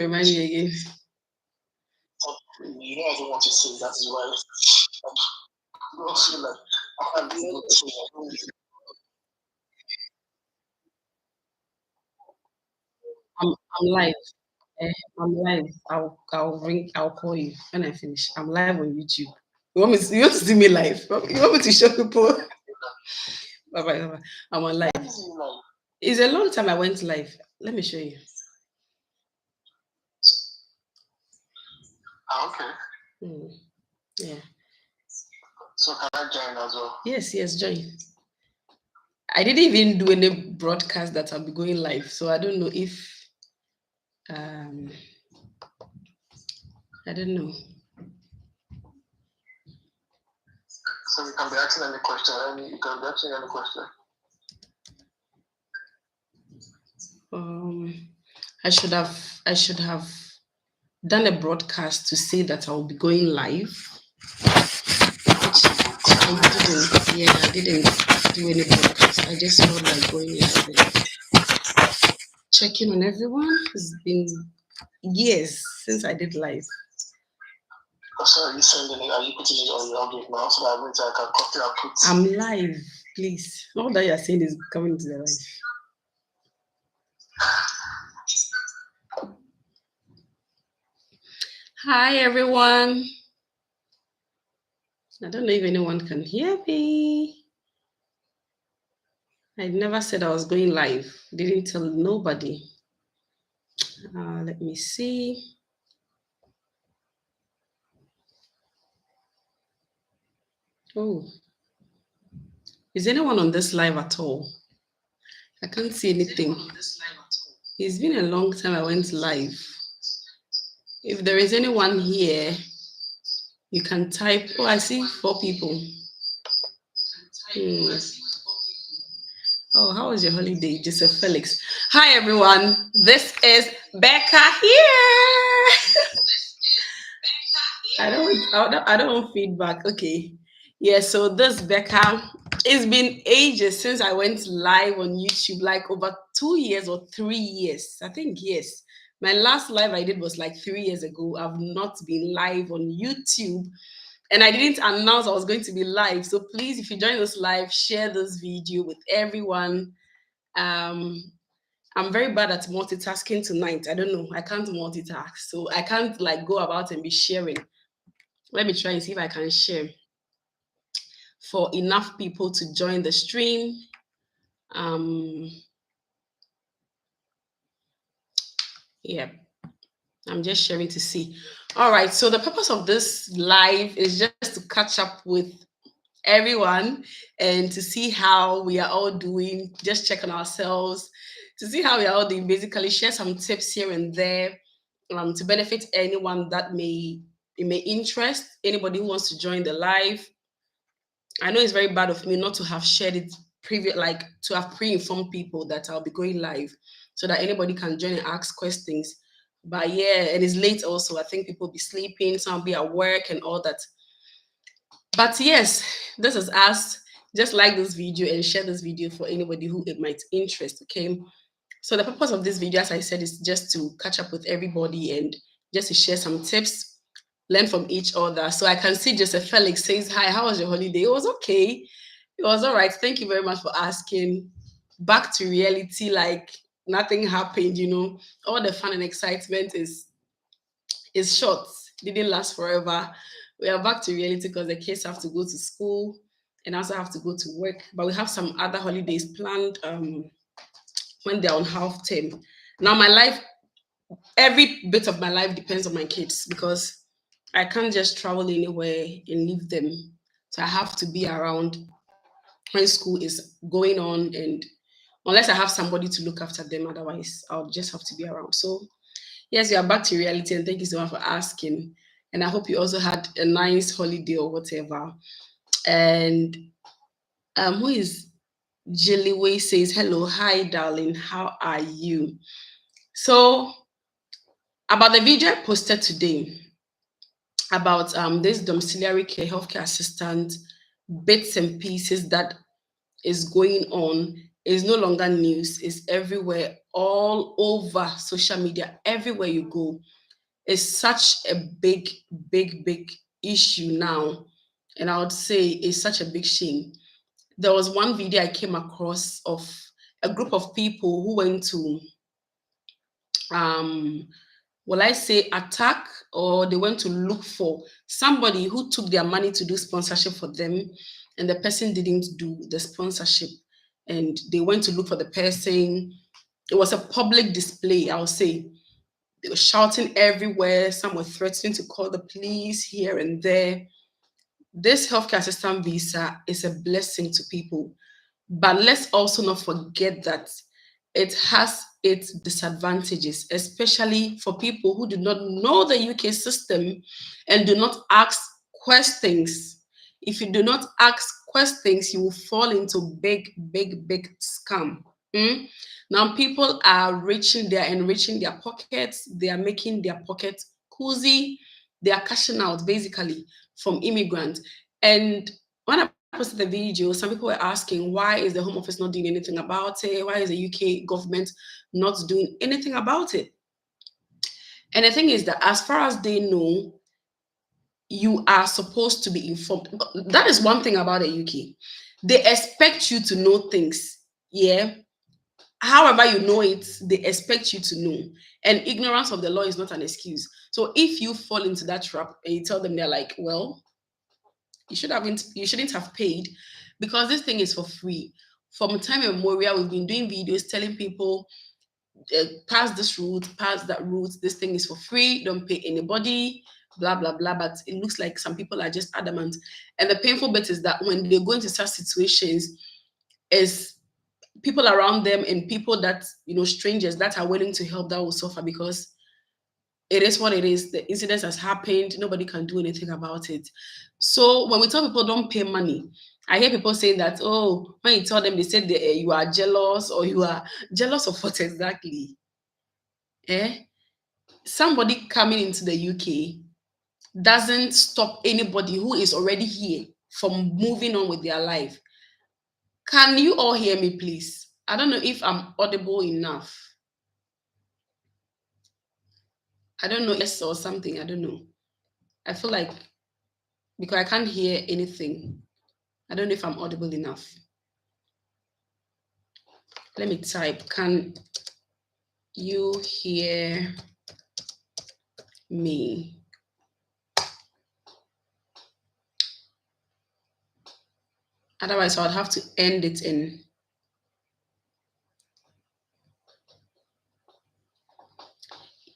remind me again. You know I don't want to say that is why I don't feel like I can't be able to say that. I'm live. I'm live. I'll call you when I finish. I'm live on YouTube. You want to see me live? You want me to show people? Bye bye. Bye. I'm on live. It's a long time I went live. Let me show you. Okay. Yeah. So can I join as well? Yes, join. I didn't even do any broadcast that I'll be going live, so I don't know if I don't know. So we can be asking any question. You can be asking any question. I should have done a broadcast to say that I'll be going live. Which I didn't. Yeah, I didn't do any broadcast. I just felt like going live and checking on everyone. It's been years since I did live. So are you sending it? Are you putting it on your update now so that I can copy and put? I'm live, please. All that you're saying is coming to the live. Hi, everyone. I don't know if anyone can hear me. I never said I was going live. Didn't tell nobody. Let me see. Oh, is anyone on this live at all? I can't see anything. It's been a long time I went live. If there is anyone here, you can type. Oh, I see 4 people. Oh, how was your holiday, Joseph Felix? Hi, everyone. This is Becca here. I don't want feedback. Okay. Yeah, so this Becca, it's been ages since I went live on YouTube, like over 2 years or 3 years. I think, yes. My last live I did was like 3 years ago. I've not been live on YouTube. And I didn't announce I was going to be live. So please, if you join this live, share this video with everyone. I'm very bad at multitasking tonight. I don't know. I can't multitask. So I can't like go about and be sharing. Let me try and see if I can share for enough people to join the stream. Yeah, I'm just sharing to see. All right, so the purpose of this live is just to catch up with everyone and to see how we are all doing, just check on ourselves, to see how we are all doing, basically share some tips here and there to benefit anyone that may interest, anybody who wants to join the live. I know it's very bad of me not to have shared it like to have pre-informed people that I'll be going live so that anybody can join and ask questions. But yeah, and it's late also. I think people will be sleeping, some will be at work and all that. But yes, this is us. Just like this video and share this video for anybody who it might interest, okay? So the purpose of this video, as I said, is just to catch up with everybody and just to share some tips, learn from each other. So I can see Joseph Felix says, hi, how was your holiday? It was okay. It was all right. Thank you very much for asking. Back to reality, like nothing happened, all the fun and excitement is short. Didn't last forever. We are back to reality because the kids have to go to school and also have to go to work. But we have some other holidays planned when they're on half term. Now my life, every bit of my life depends on my kids because I can't just travel anywhere and leave them. So I have to be around when school is going on, and unless I have somebody to look after them, otherwise I'll just have to be around. So yes, we are back to reality, and thank you so much for asking. And I hope you also had a nice holiday or whatever. And who is Jilliway says, hello, hi darling, how are you? So about the video I posted today about this domiciliary care healthcare assistant bits and pieces that is going on is no longer news, is everywhere all over social media, everywhere you go. It's such a big issue now. And I would say it's such a big shame. There was one video I came across of a group of people who went to um will I say attack, or they went to look for somebody who took their money to do sponsorship for them, and the person didn't do the sponsorship, and they went to look for the person. It was a public display, I'll say. They were shouting everywhere. Some were threatening to call the police here and there. This healthcare assistant visa is a blessing to people, but let's also not forget that it has its disadvantages, especially for people who do not know the UK system and do not ask questions. If you do not ask questions, you will fall into big scam. Mm? Now people are they are enriching their pockets, they are making their pockets cozy, they are cashing out basically from immigrants. And when I posted the video, some people were asking, why is the Home Office not doing anything about it? Why is the UK government not doing anything about it? And the thing is that as far as they know, you are supposed to be informed. That is one thing about the UK. They expect you to know things. Yeah. However, you know it, they expect you to know. And ignorance of the law is not an excuse. So if you fall into that trap and you tell them, they're like, well, you shouldn't have paid, because this thing is for free. From time immemorial, we've been doing videos telling people, pass this route, pass that route, this thing is for free, don't pay anybody, blah blah blah. But it looks like some people are just adamant. And the painful bit is that when they go into such situations, is people around them and people that, strangers that are willing to help, that will suffer, because it is what it is. The incident has happened. Nobody can do anything about it. So when we tell people don't pay money, I hear people saying that, oh, when you tell them, they say you are jealous, or you are jealous of what exactly? Eh? Somebody coming into the UK doesn't stop anybody who is already here from moving on with their life. Can you all hear me, please? I don't know if I'm audible enough. I don't know, yes or something. I don't know. I feel like, because I can't hear anything. I don't know if I'm audible enough. Let me type. Can you hear me? Otherwise, I would have to end it in.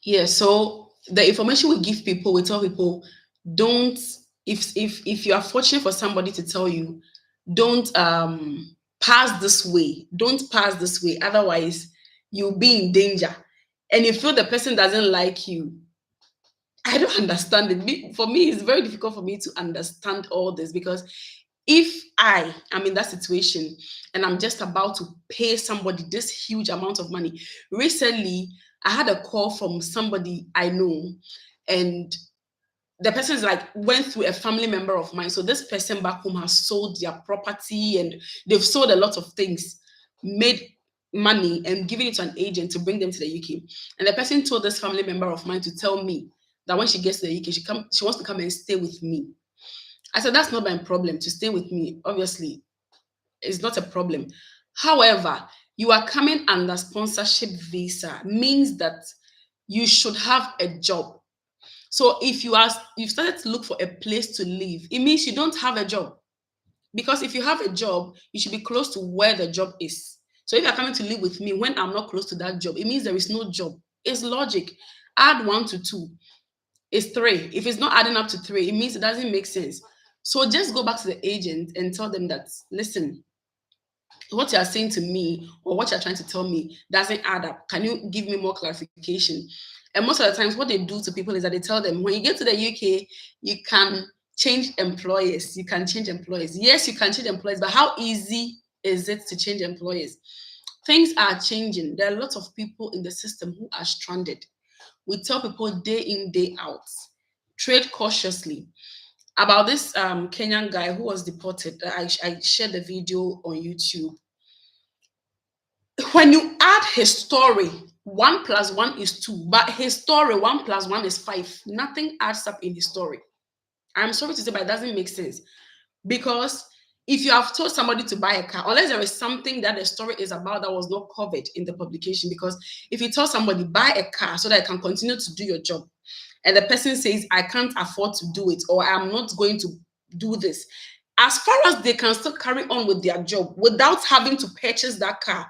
Yeah, so the information we give people, we tell people, don't, if you are fortunate for somebody to tell you, don't pass this way, don't pass this way, otherwise you'll be in danger. And you feel the person doesn't like you. I don't understand it. For me, it's very difficult for me to understand all this, because if I am in that situation and I'm just about to pay somebody this huge amount of money. Recently, I had a call from somebody I know, and the person is like, went through a family member of mine. So this person back home has sold their property, and they've sold a lot of things, made money, and given it to an agent to bring them to the UK. And the person told this family member of mine to tell me that when she gets to the UK, she wants to come and stay with me. I said, that's not my problem to stay with me. Obviously, it's not a problem. However, you are coming under sponsorship visa, means that you should have a job. So if you've started to look for a place to live, it means you don't have a job. Because if you have a job, you should be close to where the job is. So if you're coming to live with me when I'm not close to that job, it means there is no job. It's logic. Add 1 to 2 is 3. If it's not adding up to 3, it means it doesn't make sense. So just go back to the agent and tell them that, listen, what you are saying to me, or what you're trying to tell me, doesn't add up. Can you give me more clarification? And most of the times, what they do to people is that they tell them, when you get to the UK, you can change employers. You can change employers. Yes, you can change employers, but how easy is it to change employers? Things are changing. There are lots of people in the system who are stranded. We tell people day in, day out, trade cautiously. About this Kenyan guy who was deported, I shared the video on YouTube. When you add his story, 1 plus 1 is 2, but his story, 1 plus 1 is 5. Nothing adds up in his story. I'm sorry to say, but it doesn't make sense. Because if you have told somebody to buy a car, unless there is something that the story is about that was not covered in the publication, because if you tell somebody buy a car so that I can continue to do your job, and the person says I can't afford to do it, or I'm not going to do this, as far as they can still carry on with their job without having to purchase that car,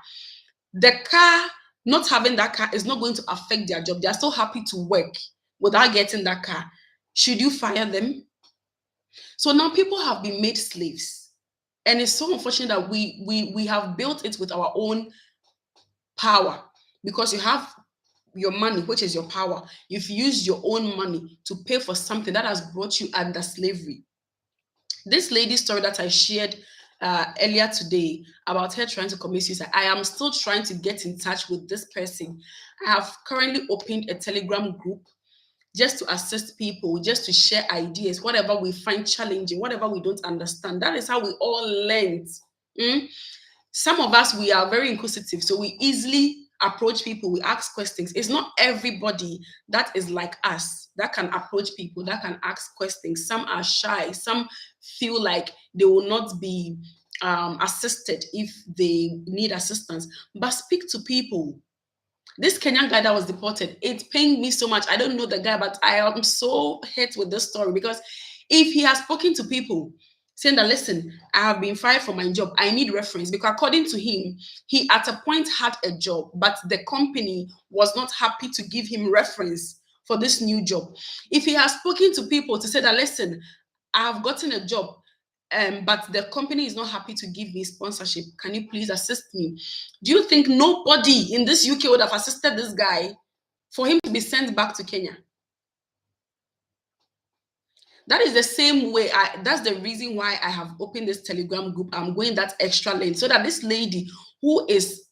the car, not having that car is not going to affect their job. They are still happy to work without getting that car. Should you fire them? So now people have been made slaves. And it's so unfortunate that we have built it with our own power, because you have your money, which is your power. You've used your own money to pay for something that has brought you under slavery. This lady's story that I shared earlier today about her trying to commit suicide, I am still trying to get in touch with this person. I have currently opened a Telegram group just to assist people, just to share ideas, whatever we find challenging, whatever we don't understand. That is how we all learn. Some of us, we are very inquisitive, so we easily approach people, we ask questions. It's not everybody that is like us that can approach people, that can ask questions. Some are shy, some feel like they will not be assisted if they need assistance. But speak to people. This Kenyan guy that was deported, it pained me so much. I don't know the guy, but I am so hurt with this story, because if he has spoken to people saying that, listen, I have been fired from my job, I need reference, because according to him, he at a point had a job, but the company was not happy to give him reference for this new job. If he has spoken to people to say that, listen, I have gotten a job, but the company is not happy to give me sponsorship, can you please assist me? Do you think nobody in this UK would have assisted this guy for him to be sent back to Kenya? That is the same way, that's the reason why I have opened this Telegram group. I'm going that extra lane so that this lady who is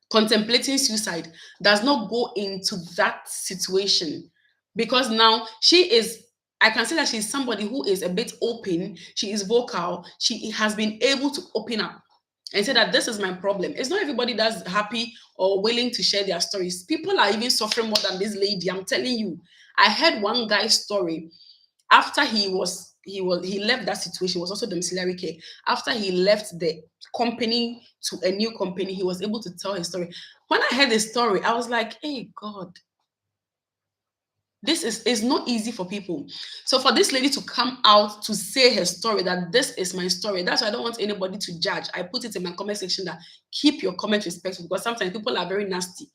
contemplating suicide does not go into that situation. Because now she is, I can say that she's somebody who is a bit open, she is vocal, she has been able to open up and say that this is my problem. It's not everybody that's happy or willing to share their stories. People are even suffering more than this lady, I'm telling you. I heard one guy's story after he left that situation. It was also domiciliary care. After he left the company to a new company, he was able to tell his story. When I heard the story, I was like, hey God, this is not easy for people. So for this lady to come out to say her story, that this is my story, that's why I don't want anybody to judge. I put it in my comment section that keep your comment respectful, because sometimes people are very nasty.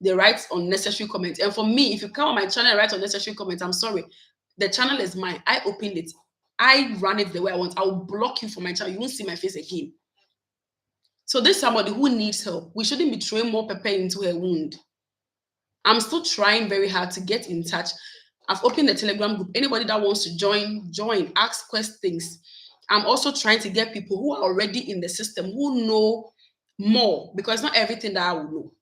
They write unnecessary comments. And for me, if you come on my channel and write unnecessary comments, I'm sorry. The channel is mine. I opened it. I run it the way I want. I will block you from my channel. You won't see my face again. So this is somebody who needs help. We shouldn't be throwing more pepper into her wound. I'm still trying very hard to get in touch. I've opened the Telegram group. Anybody that wants to join, ask questions. I'm also trying to get people who are already in the system, who know more, because not everything that I will know,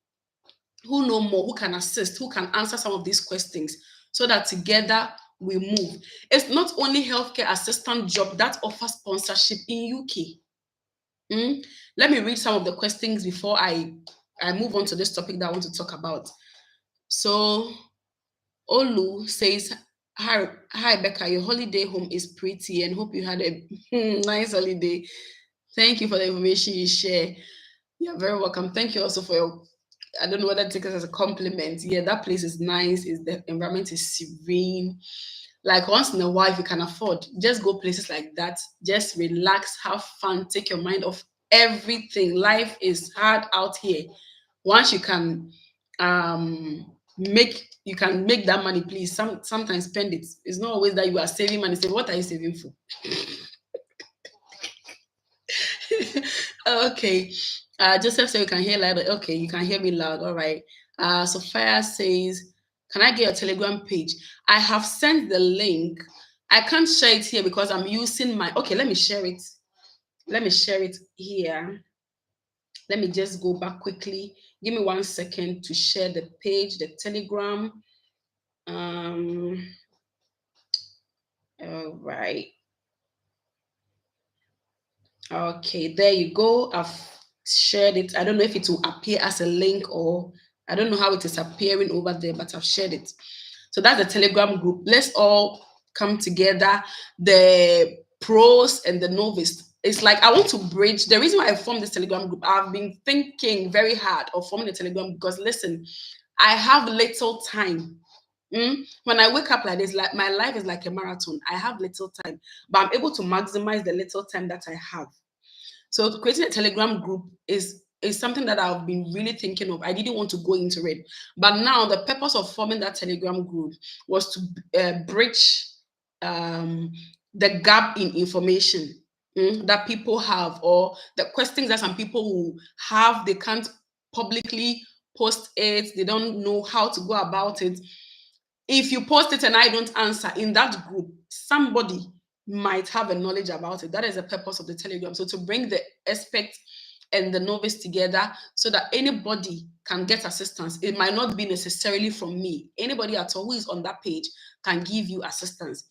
who know more, who can assist, who can answer some of these questions, so that together we move. It's not only healthcare assistant job that offers sponsorship in UK. Let me read some of the questions before I move on to this topic that I want to talk about. So Olu says, hi Becca, your holiday home is pretty and hope you had a nice holiday. Thank you for the information you share. You're very welcome. Thank you also for your, I don't know whether to take it as a compliment. Yeah, that place is nice. The environment is serene. Like once in a while, if you can afford, just go places like that. Just relax, have fun, take your mind off everything. Life is hard out here. Once you can make that money, please. Sometimes spend it. It's not always that you are saving money. Say, what are you saving for? Okay. Joseph said you can hear loud. Okay, you can hear me loud. All right. Sophia says, can I get your Telegram page? I have sent the link. I can't share it here because I'm using my. Okay, let me share it. Let me share it here. Let me just go back quickly. Give me 1 second to share the page, the Telegram. All right. Okay, there you go. shared it. I don't know if it will appear as a link, or I don't know how it is appearing over there, but I've shared it. So that's the Telegram group. Let's all come together. The pros and the novice. It's like I want to bridge. The reason why I formed this Telegram group, I've been thinking very hard of forming a Telegram because listen, I have little time. When I wake up like this, like my life is like a marathon. I have little time, but I'm able to maximize the little time that I have. So creating a Telegram group is something that I've been really thinking of. I didn't want to go into it, but now the purpose of forming that Telegram group was to bridge um, the gap in information that people have, or the questions that some people who have, they can't publicly post it. They don't know how to go about it. If you post it and I don't answer in that group, somebody might have a knowledge about it. That is the purpose of the Telegram. So to bring the expert and the novice together so that anybody can get assistance. It might not be necessarily from me. Anybody at all who is on that page can give you assistance.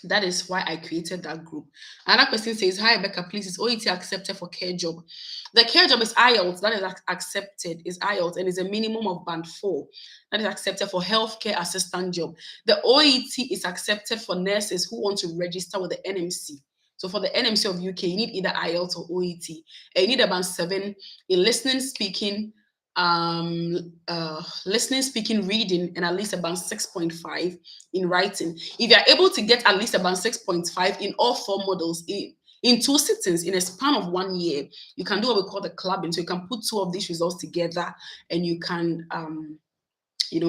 That is why I created that group. Another question says, hi, Becca, please, is OET accepted for care job? The care job is IELTS, that is accepted, is IELTS, and is a minimum of band 4. That is accepted for healthcare assistant job. The OET is accepted for nurses who want to register with the NMC. So for the NMC of UK, you need either IELTS or OET. And you need a band 7 in listening, speaking, listening, speaking, reading, and at least about 6.5 in writing. If you are able to get at least about 6.5 in all 4 models in 2 sittings in a span of 1 year, you can do what we call the clubbing. So you can put 2 of these results together and you can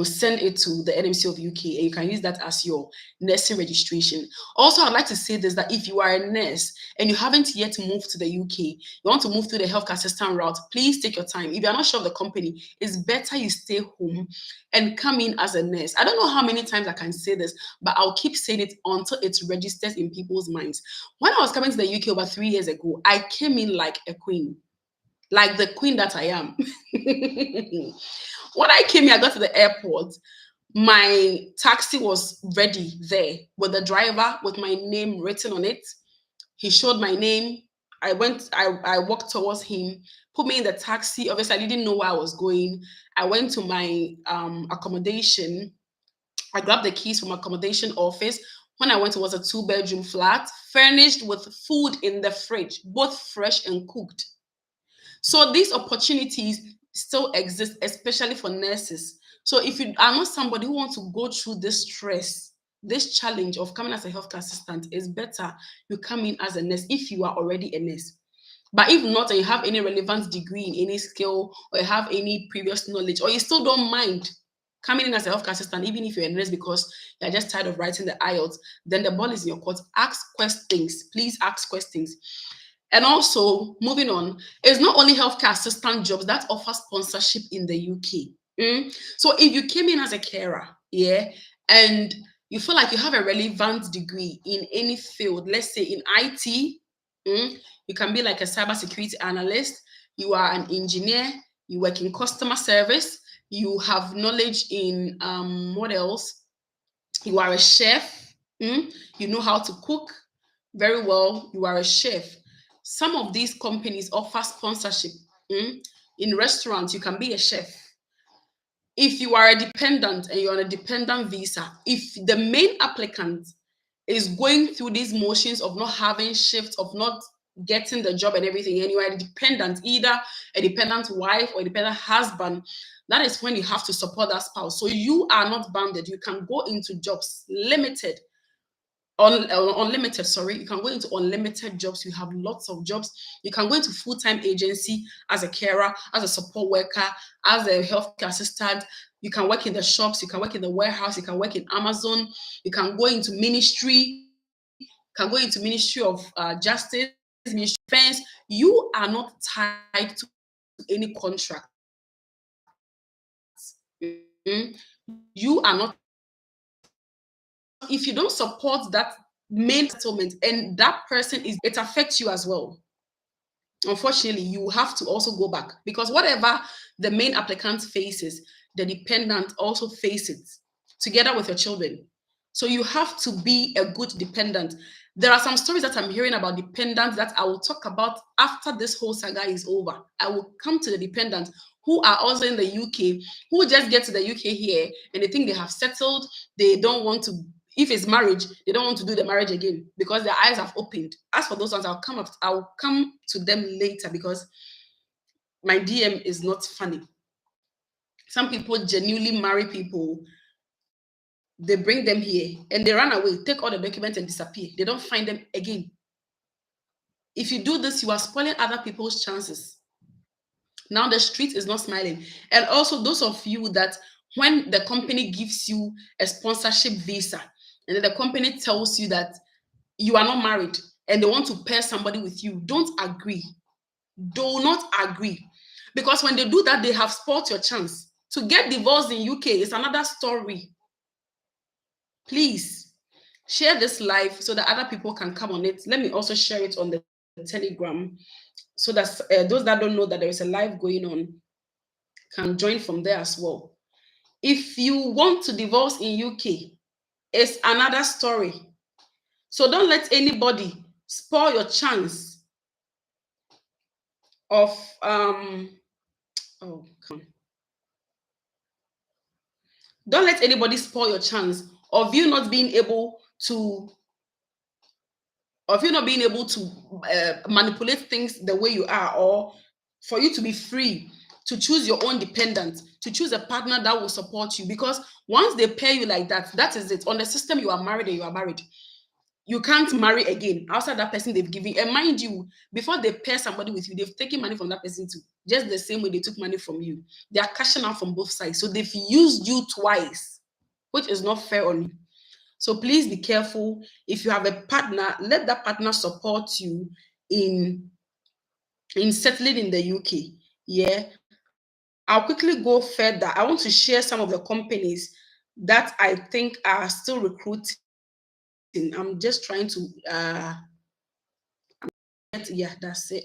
send it to the NMC of UK, and you can use that as your nursing registration. Also, I'd like to say this, that if you are a nurse and you haven't yet moved to the UK, you want to move through the healthcare assistant route, please take your time. If you're not sure of the company, it's better you stay home and come in as a nurse. I don't know how many times I can say this, but I'll keep saying it until it registers in people's minds. When I was coming to the UK over 3 years ago, I came in like a queen, like the queen that I am. When I came here, I got to the airport. My taxi was ready there with the driver with my name written on it. He showed my name. I walked towards him, put me in the taxi. Obviously, I didn't know where I was going. I went to my accommodation. I grabbed the keys from accommodation office. When I went, it was a 2-bedroom flat, furnished with food in the fridge, both fresh and cooked. So these opportunities still exist, especially for nurses. So if you are not somebody who wants to go through this stress, this challenge of coming as a healthcare assistant, it's better you come in as a nurse if you are already a nurse. But if not, and you have any relevant degree in any skill, or you have any previous knowledge, or you still don't mind coming in as a healthcare assistant, even if you're a nurse because you're just tired of writing the IELTS, then the ball is in your court. Ask questions. Please ask questions. And also, moving on, it's not only healthcare assistant jobs that offer sponsorship in the UK. So if you came in as a carer, yeah, and you feel like you have a relevant degree in any field, let's say in IT, you can be like a cybersecurity analyst, you are an engineer, you work in customer service, you have knowledge in what else? You are a chef, you know how to cook very well, you are a chef. Some of these companies offer sponsorship. In restaurants, you can be a chef. If you are a dependent and you're on a dependent visa, if the main applicant is going through these motions of not having shifts, of not getting the job and everything, and you are a dependent, either a dependent wife or a dependent husband, that is when you have to support that spouse. So you are not bounded. You can go into jobs limited unlimited, sorry. You can go into unlimited jobs. You have lots of jobs. You can go into full-time agency as a carer, as a support worker, as a healthcare assistant. You can work in the shops, you can work in the warehouse, you can work in Amazon, you can go into ministry, you can go into Ministry of Justice, Ministry of Defense. You are not tied to any contract. You are not tied to any contract. Because if you don't support that main settlement and that person is, it affects you as well. Unfortunately, you have to also go back, because whatever the main applicant faces, the dependent also faces together with your children. So you have to be a good dependent. There are some stories that I'm hearing about dependents that I will talk about after this whole saga is over. I will come to the dependents who are also in the UK, who just get to the UK here and they think they have settled. They don't want to, if it's marriage, they don't want to do the marriage again because their eyes have opened. As for those ones, I'll come to them later because my DM is not funny. Some people genuinely marry people, they bring them here and they run away, take all the documents and disappear. They don't find them again. If you do this, you are spoiling other people's chances. Now the street is not smiling. And also those of you that when the company gives you a sponsorship visa and then the company tells you that you are not married and they want to pair somebody with you, don't agree. Do not agree. Because when they do that, they have spoiled your chance. To get divorced in UK is another story. Please share this live so that other people can come on it. Let me also share it on the Telegram so that those that don't know that there is a live going on can join from there as well. If you want to divorce in UK, it's another story. So don't let anybody spoil your chance of oh come on. Don't let anybody spoil your chance of you not being able to manipulate things the way you are, or for you to be free to choose your own dependent, to choose a partner that will support you. Because once they pair you like that, that is it. On the system, you are married and you are married. You can't marry again outside that person they've given. And mind you, before they pair somebody with you, they've taken money from that person too. Just the same way they took money from you. They are cashing out from both sides. So they've used you twice, which is not fair on you. So please be careful. If you have a partner, let that partner support you in settling in the UK. Yeah. I'll quickly go further. I want to share some of the companies that I think are still recruiting. I'm just trying to yeah, that's it.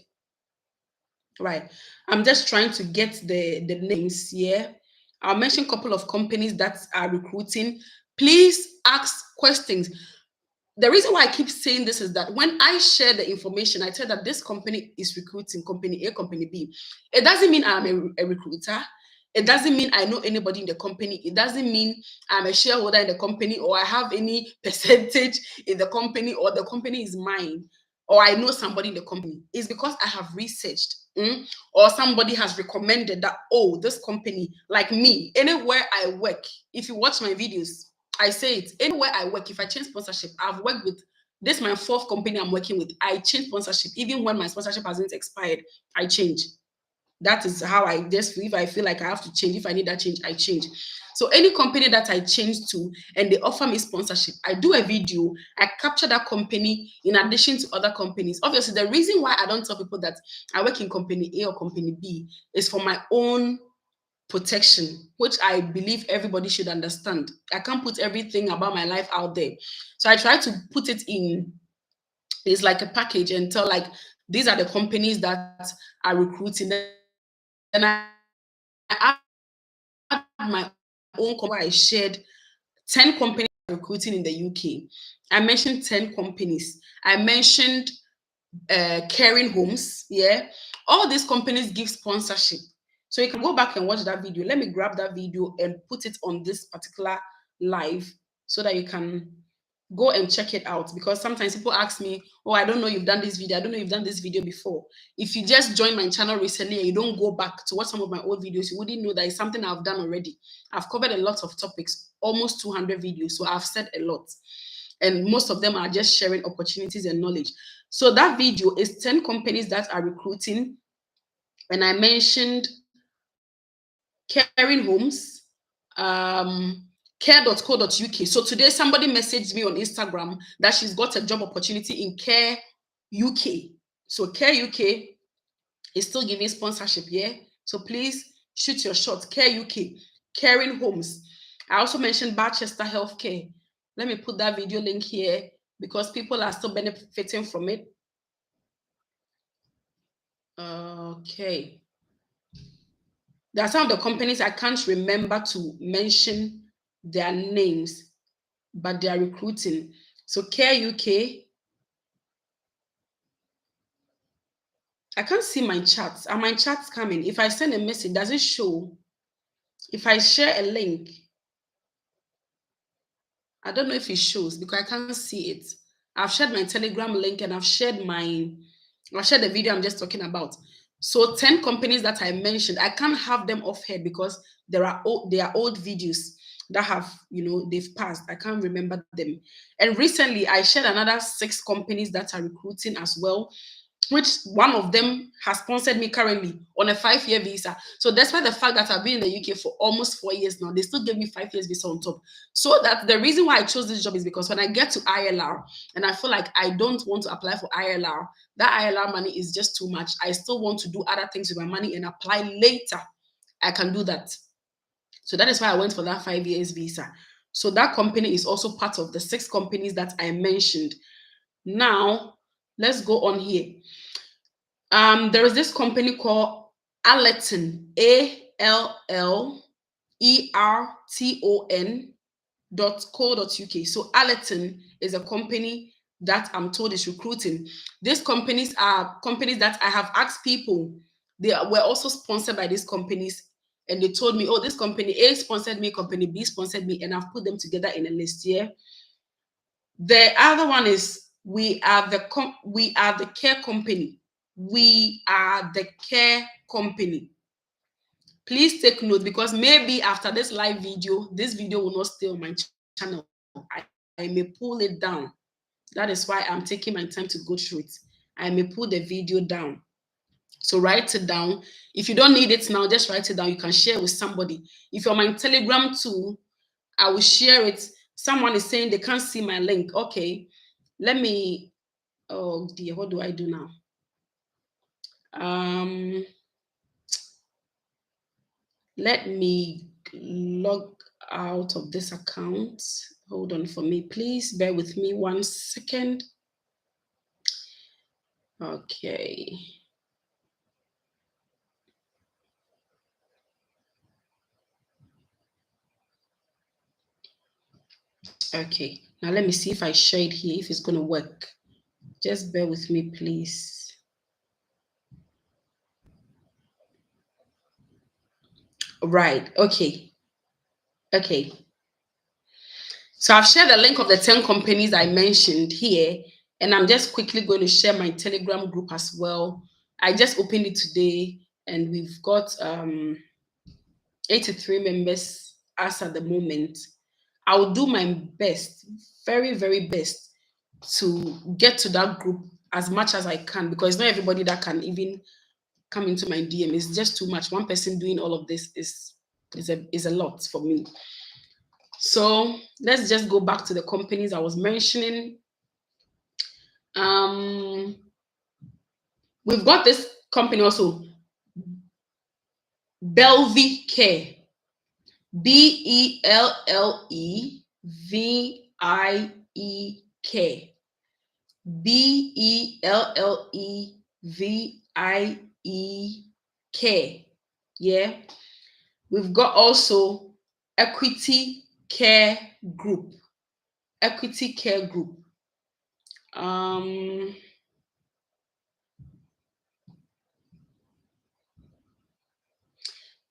Right. I'm just trying to get the names here. I'll mention a couple of companies that are recruiting. Please ask questions. The reason why I keep saying this is that when I share the information, I tell that this company is recruiting company A, company B. It doesn't mean I'm a recruiter. It doesn't mean I know anybody in the company. It doesn't mean I'm a shareholder in the company or I have any percentage in the company or the company is mine or I know somebody in the company. It's because I have researched or somebody has recommended that, oh, this company, like me, anywhere I work, if you watch my videos, I say it, anywhere I work, if I change sponsorship, I've worked with, this is my fourth company I'm working with. I change sponsorship. Even when my sponsorship hasn't expired, I change. That is how I just feel. If I feel like I have to change, if I need that change, I change. So any company that I change to and they offer me sponsorship, I do a video, I capture that company in addition to other companies. Obviously, the reason why I don't tell people that I work in company A or company B is for my own protection, which I believe everybody should understand. I can't put everything about my life out there. So I try to put it in, it's like a package and tell like, these are the companies that are recruiting. Then I add my own company where I shared 10 companies recruiting in the UK. I mentioned 10 companies. I mentioned caring homes. Yeah, all these companies give sponsorship. So you can go back and watch that video. Let me grab that video and put it on this particular live so that you can go and check it out, because sometimes people ask me, oh, I don't know you've done this video. I don't know you've done this video before. If you just joined my channel recently and you don't go back to watch some of my old videos, you wouldn't know that it's something I've done already. I've covered a lot of topics, almost 200 videos. So I've said a lot. And most of them are just sharing opportunities and knowledge. So that video is 10 companies that are recruiting. And I mentioned caring homes, care.co.uk. So today somebody messaged me on Instagram that she's got a job opportunity in Care UK. So Care UK is still giving sponsorship, yeah? So please shoot your shot. Care UK, caring homes. I also mentioned Barchester Healthcare. Let me put that video link here because people are still benefiting from it. Okay. There are some of the companies I can't remember to mention their names, but they are recruiting. So Care UK, I can't see my chats. Are my chats coming? If I send a message, does it show? If I share a link, I don't know if it shows because I can't see it. I've shared my Telegram link and I've shared the video I'm just talking about. So 10 companies that I mentioned, I can't have them off here because they are old videos that have, they've passed. I can't remember them. And recently I shared another 6 companies that are recruiting as well, which one of them has sponsored me currently on a 5-year visa. So despite the fact that I've been in the UK for almost 4 years now, they still gave me 5 years visa on top. So that the reason why I chose this job is because when I get to ILR and I feel like I don't want to apply for ILR, that ILR money is just too much. I still want to do other things with my money and apply later. I can do that. So that is why I went for that 5 years visa. So that company is also part of the 6 companies that I mentioned. Now, let's go on here. There is this company called Allerton, ALLERTON.co.uk. So Allerton is a company that I'm told is recruiting. These companies are companies that I have asked people. They were also sponsored by these companies, and they told me, oh, this company A sponsored me, company B sponsored me, and I've put them together in a list here. The other one is we are the care company. We are the care company. Please take note because maybe after this live video, this video will not stay on my channel. I may pull it down. That is why I'm taking my time to go through it. I may pull the video down. So write it down. If you don't need it now, just write it down. You can share with somebody. If you're on my Telegram too, I will share it. Someone is saying they can't see my link. Okay, let me. Oh dear, what do I do now? Let me log out of this account. Hold on for me, please. Bear with me 1 second. Okay. Okay, now let me see if I share it here, if it's going to work. Just bear with me, please. Right, okay. Okay. So I've shared the link of the 10 companies I mentioned here, and I'm just quickly going to share my Telegram group as well. I just opened it today, and we've got 83 members as at the moment. I'll do my best, very, very best, to get to that group as much as I can, because not everybody that can even come into my DM. It's just too much. One person doing all of this is a lot for me. So let's just go back to the companies I was mentioning. We've got this company also, Bellevi Care. Bellevie Care. Yeah. We've got also Equity Care Group. Equity Care Group.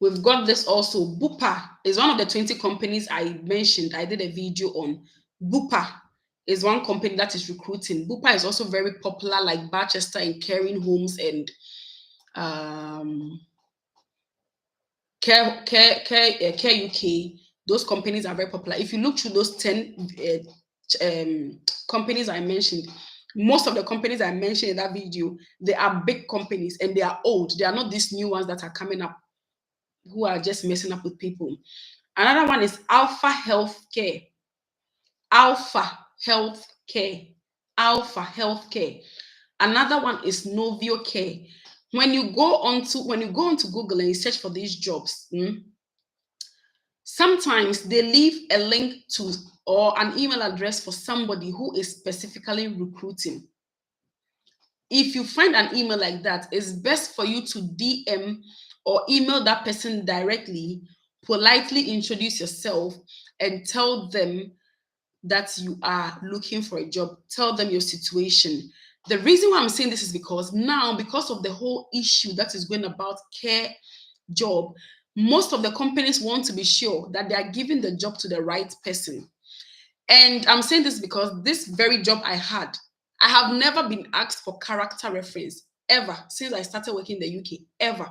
We've got this also. Bupa is one of the 20 companies I mentioned. I did a video on. Bupa is one company that is recruiting. Bupa is also very popular, like Barchester and Caring Homes and Care UK. Those companies are very popular. If you look through those 10 companies I mentioned, most of the companies I mentioned in that video, they are big companies and they are old. They are not these new ones that are coming up, who are just messing up with people. Another one is Alpha Healthcare. Alpha Healthcare. Alpha Healthcare. Another one is Novio Care. When you go onto Google and you search for these jobs, sometimes they leave a link to or an email address for somebody who is specifically recruiting. If you find an email like that, it's best for you to DM or email that person directly, politely introduce yourself, and tell them that you are looking for a job. Tell them your situation. The reason why I'm saying this is because now, because of the whole issue that is going about care job, most of the companies want to be sure that they are giving the job to the right person. And I'm saying this because this very job I had, I have never been asked for character reference ever since I started working in the UK, ever.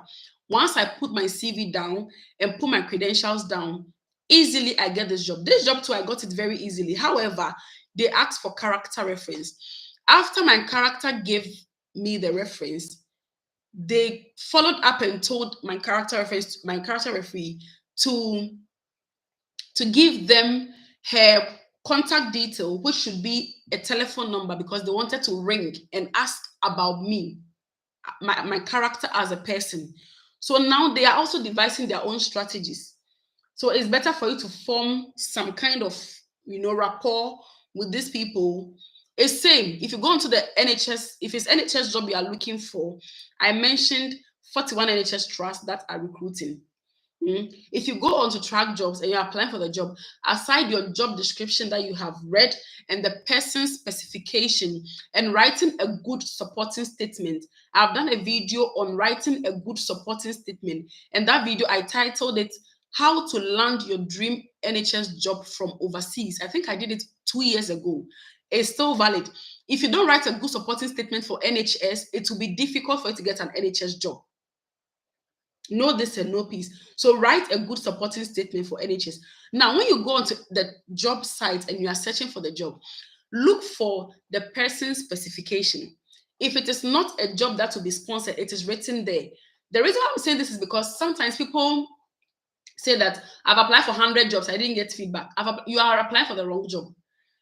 Once I put my CV down and put my credentials down, easily I get this job. This job too, I got it very easily. However, they asked for character reference. After my character gave me the reference, they followed up and told my character reference, my character referee, to give them her contact detail, which should be a telephone number, because they wanted to ring and ask about me, my character as a person. So now they are also devising their own strategies. So it's better for you to form some kind of, rapport with these people. It's same if you go into the NHS, if it's NHS job you are looking for. I mentioned 41 NHS trusts that are recruiting. If you go on to track jobs and you're applying for the job, aside your job description that you have read and the person's specification and writing a good supporting statement, I've done a video on writing a good supporting statement. And that video, I titled it, How to Land Your Dream NHS Job from Overseas. I think I did it 2 years ago. It's still valid. If you don't write a good supporting statement for NHS, it will be difficult for you to get an NHS job. Know this and know peace. So write a good supporting statement for NHS. Now, when you go onto the job site and you are searching for the job, look for the person's specification. If it is not a job that will be sponsored, it is written there. The reason why I'm saying this is because sometimes people say that I've applied for 100 jobs, I didn't get feedback. You are applying for the wrong job,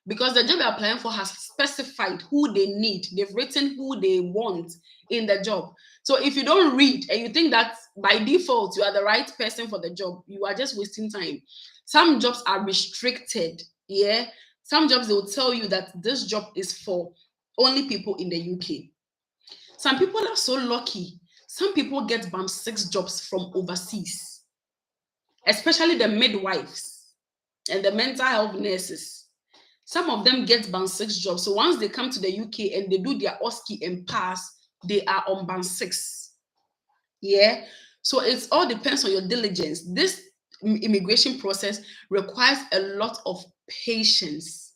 because the job you're applying for has specified who they need. They've written who they want in the job. So if you don't read and you think that by default you are the right person for the job, you are just wasting time. Some jobs are restricted. Yeah. Some jobs, they will tell you that this job is for only people in the UK. Some people are so lucky. Some people get band 6 jobs from overseas, especially the midwives and the mental health nurses. Some of them get band 6 jobs. So once they come to the UK and they do their OSCE and pass, they are on band 6. Yeah. So it all depends on your diligence. This immigration process requires a lot of patience.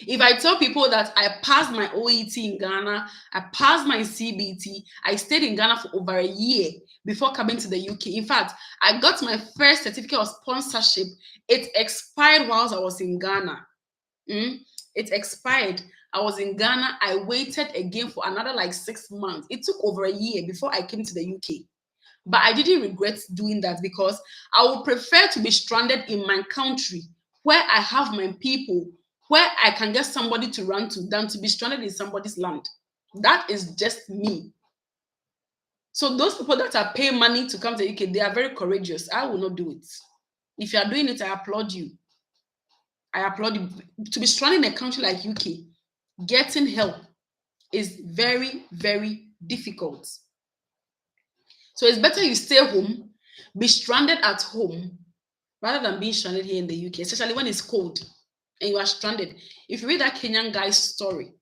If I tell people that I passed my OET in Ghana, I passed my CBT, I stayed in Ghana for over a year before coming to the UK. In fact, I got my first certificate of sponsorship. It expired whilst I was in Ghana. It expired. I was in Ghana. I waited again for another like 6 months. It took over a year before I came to the UK. But I didn't regret doing that, because I would prefer to be stranded in my country where I have my people, where I can get somebody to run to, than to be stranded in somebody's land. That is just me. So those people that are paying money to come to the UK, they are very courageous. I will not do it. If you are doing it, I applaud you. I applaud you. To be stranded in a country like UK, getting help is very, very difficult. So it's better you stay home, be stranded at home, rather than being stranded here in the UK, especially when it's cold and you are stranded. If you read that Kenyan guy's story,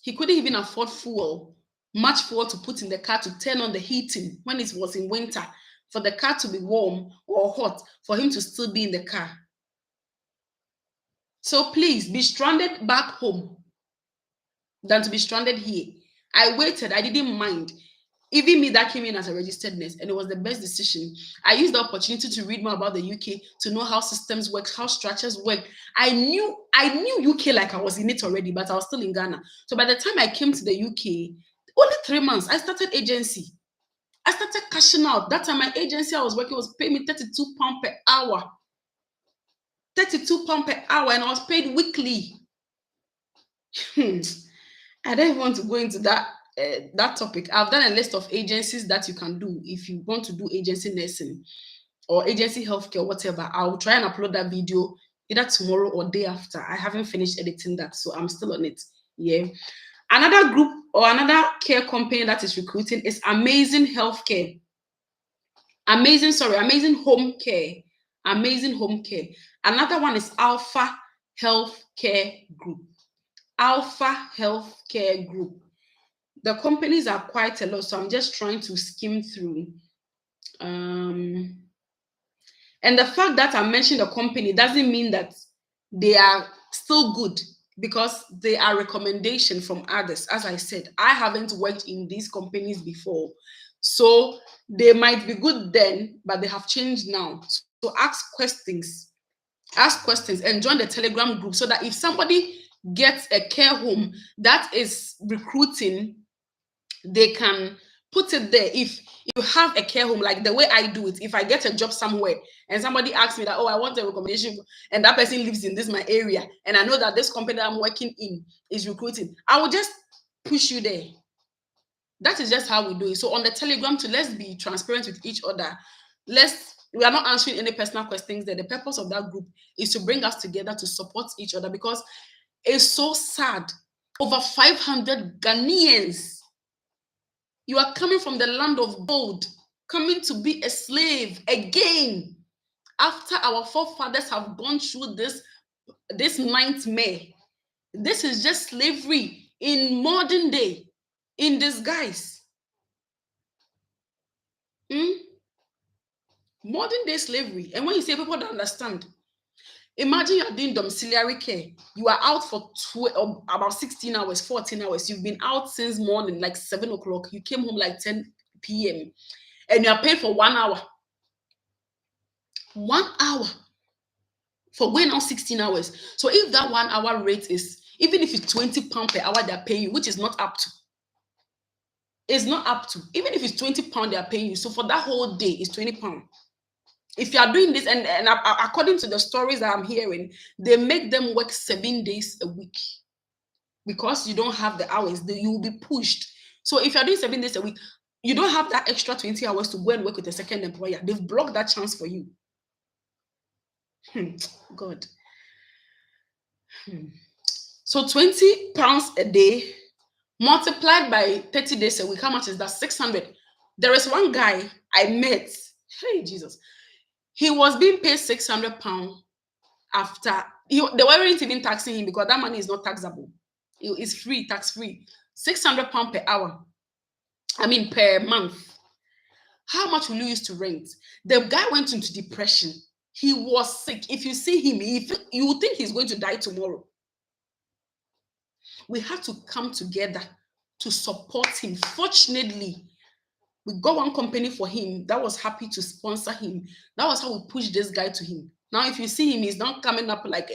he couldn't even afford fuel, much fuel to put in the car to turn on the heating when it was in winter, for the car to be warm or hot, for him to still be in the car. So please be stranded back home than to be stranded here. I waited, I didn't mind. Even me that came in as a registered nurse, and it was the best decision. I used the opportunity to read more about the UK, to know how systems work, how structures work. I knew UK like I was in it already, but I was still in Ghana. So by the time I came to the UK, only 3 months, I started agency. I started cashing out. That time my agency I was working was paying me £32 per hour. £32 per hour, and I was paid weekly. I don't even want to go into that topic. I've done a list of agencies that you can do if you want to do agency nursing or agency healthcare, whatever. I'll try and upload that video either tomorrow or day after. I haven't finished editing that, so I'm still on it. Yeah. Another group or another care company that is recruiting is Amazing Healthcare. Amazing Home Care. Amazing Home Care. Another one is Alpha Healthcare Group. Alpha Healthcare Group. The companies are quite a lot, so I'm just trying to skim through. And the fact that I mentioned a company doesn't mean that they are still good, because they are recommendation from others. As I said, I haven't worked in these companies before, so they might be good then, but they have changed now. So ask questions, and join the Telegram group, so that if somebody gets a care home that is recruiting, they can put it there. If you have a care home, like the way I do it, if I get a job somewhere and somebody asks me that, oh, I want a recommendation, and that person lives in this my area, and I know that this company that I'm working in is recruiting, I will just push you there. That is just how we do it. So on the Telegram too, let's be transparent with each other. We are not answering any personal questions there. The purpose of that group is to bring us together to support each other, because it's so sad. Over 500 Ghanaians, you are coming from the land of gold, coming to be a slave again, after our forefathers have gone through this nightmare. This is just slavery in modern day, in disguise. Modern day slavery. And when you say people don't understand, imagine you're doing domiciliary care. You are out for about 16 hours, 14 hours. You've been out since morning, like 7 o'clock. You came home like 10 p.m. and you are paid for 1 hour. 1 hour for going out 16 hours. So if that 1 hour rate is, even if it's £20 per hour they're paying you, which is not up to. It's not up to. Even if it's £20 they're paying you. So for that whole day, it's £20. If you are doing this, and according to the stories that I'm hearing, they make them work 7 days a week, because you don't have the hours. You will be pushed. So if you're doing 7 days a week, you don't have that extra 20 hours to go and work with a second employer. They've blocked that chance for you. God. So £20 a day multiplied by 30 days a week, how much is that? 600. There is one guy I met. Hey, Jesus. He was being paid £600 after they weren't even taxing him, because that money is not taxable. It's free, tax free. £600 per hour. I mean, per month. How much will you use to rent? The guy went into depression. He was sick. If you see him, you would think he's going to die tomorrow. We had to come together to support him. Fortunately, we got one company for him that was happy to sponsor him. That was how we pushed this guy to him. Now, if you see him, he's not coming up like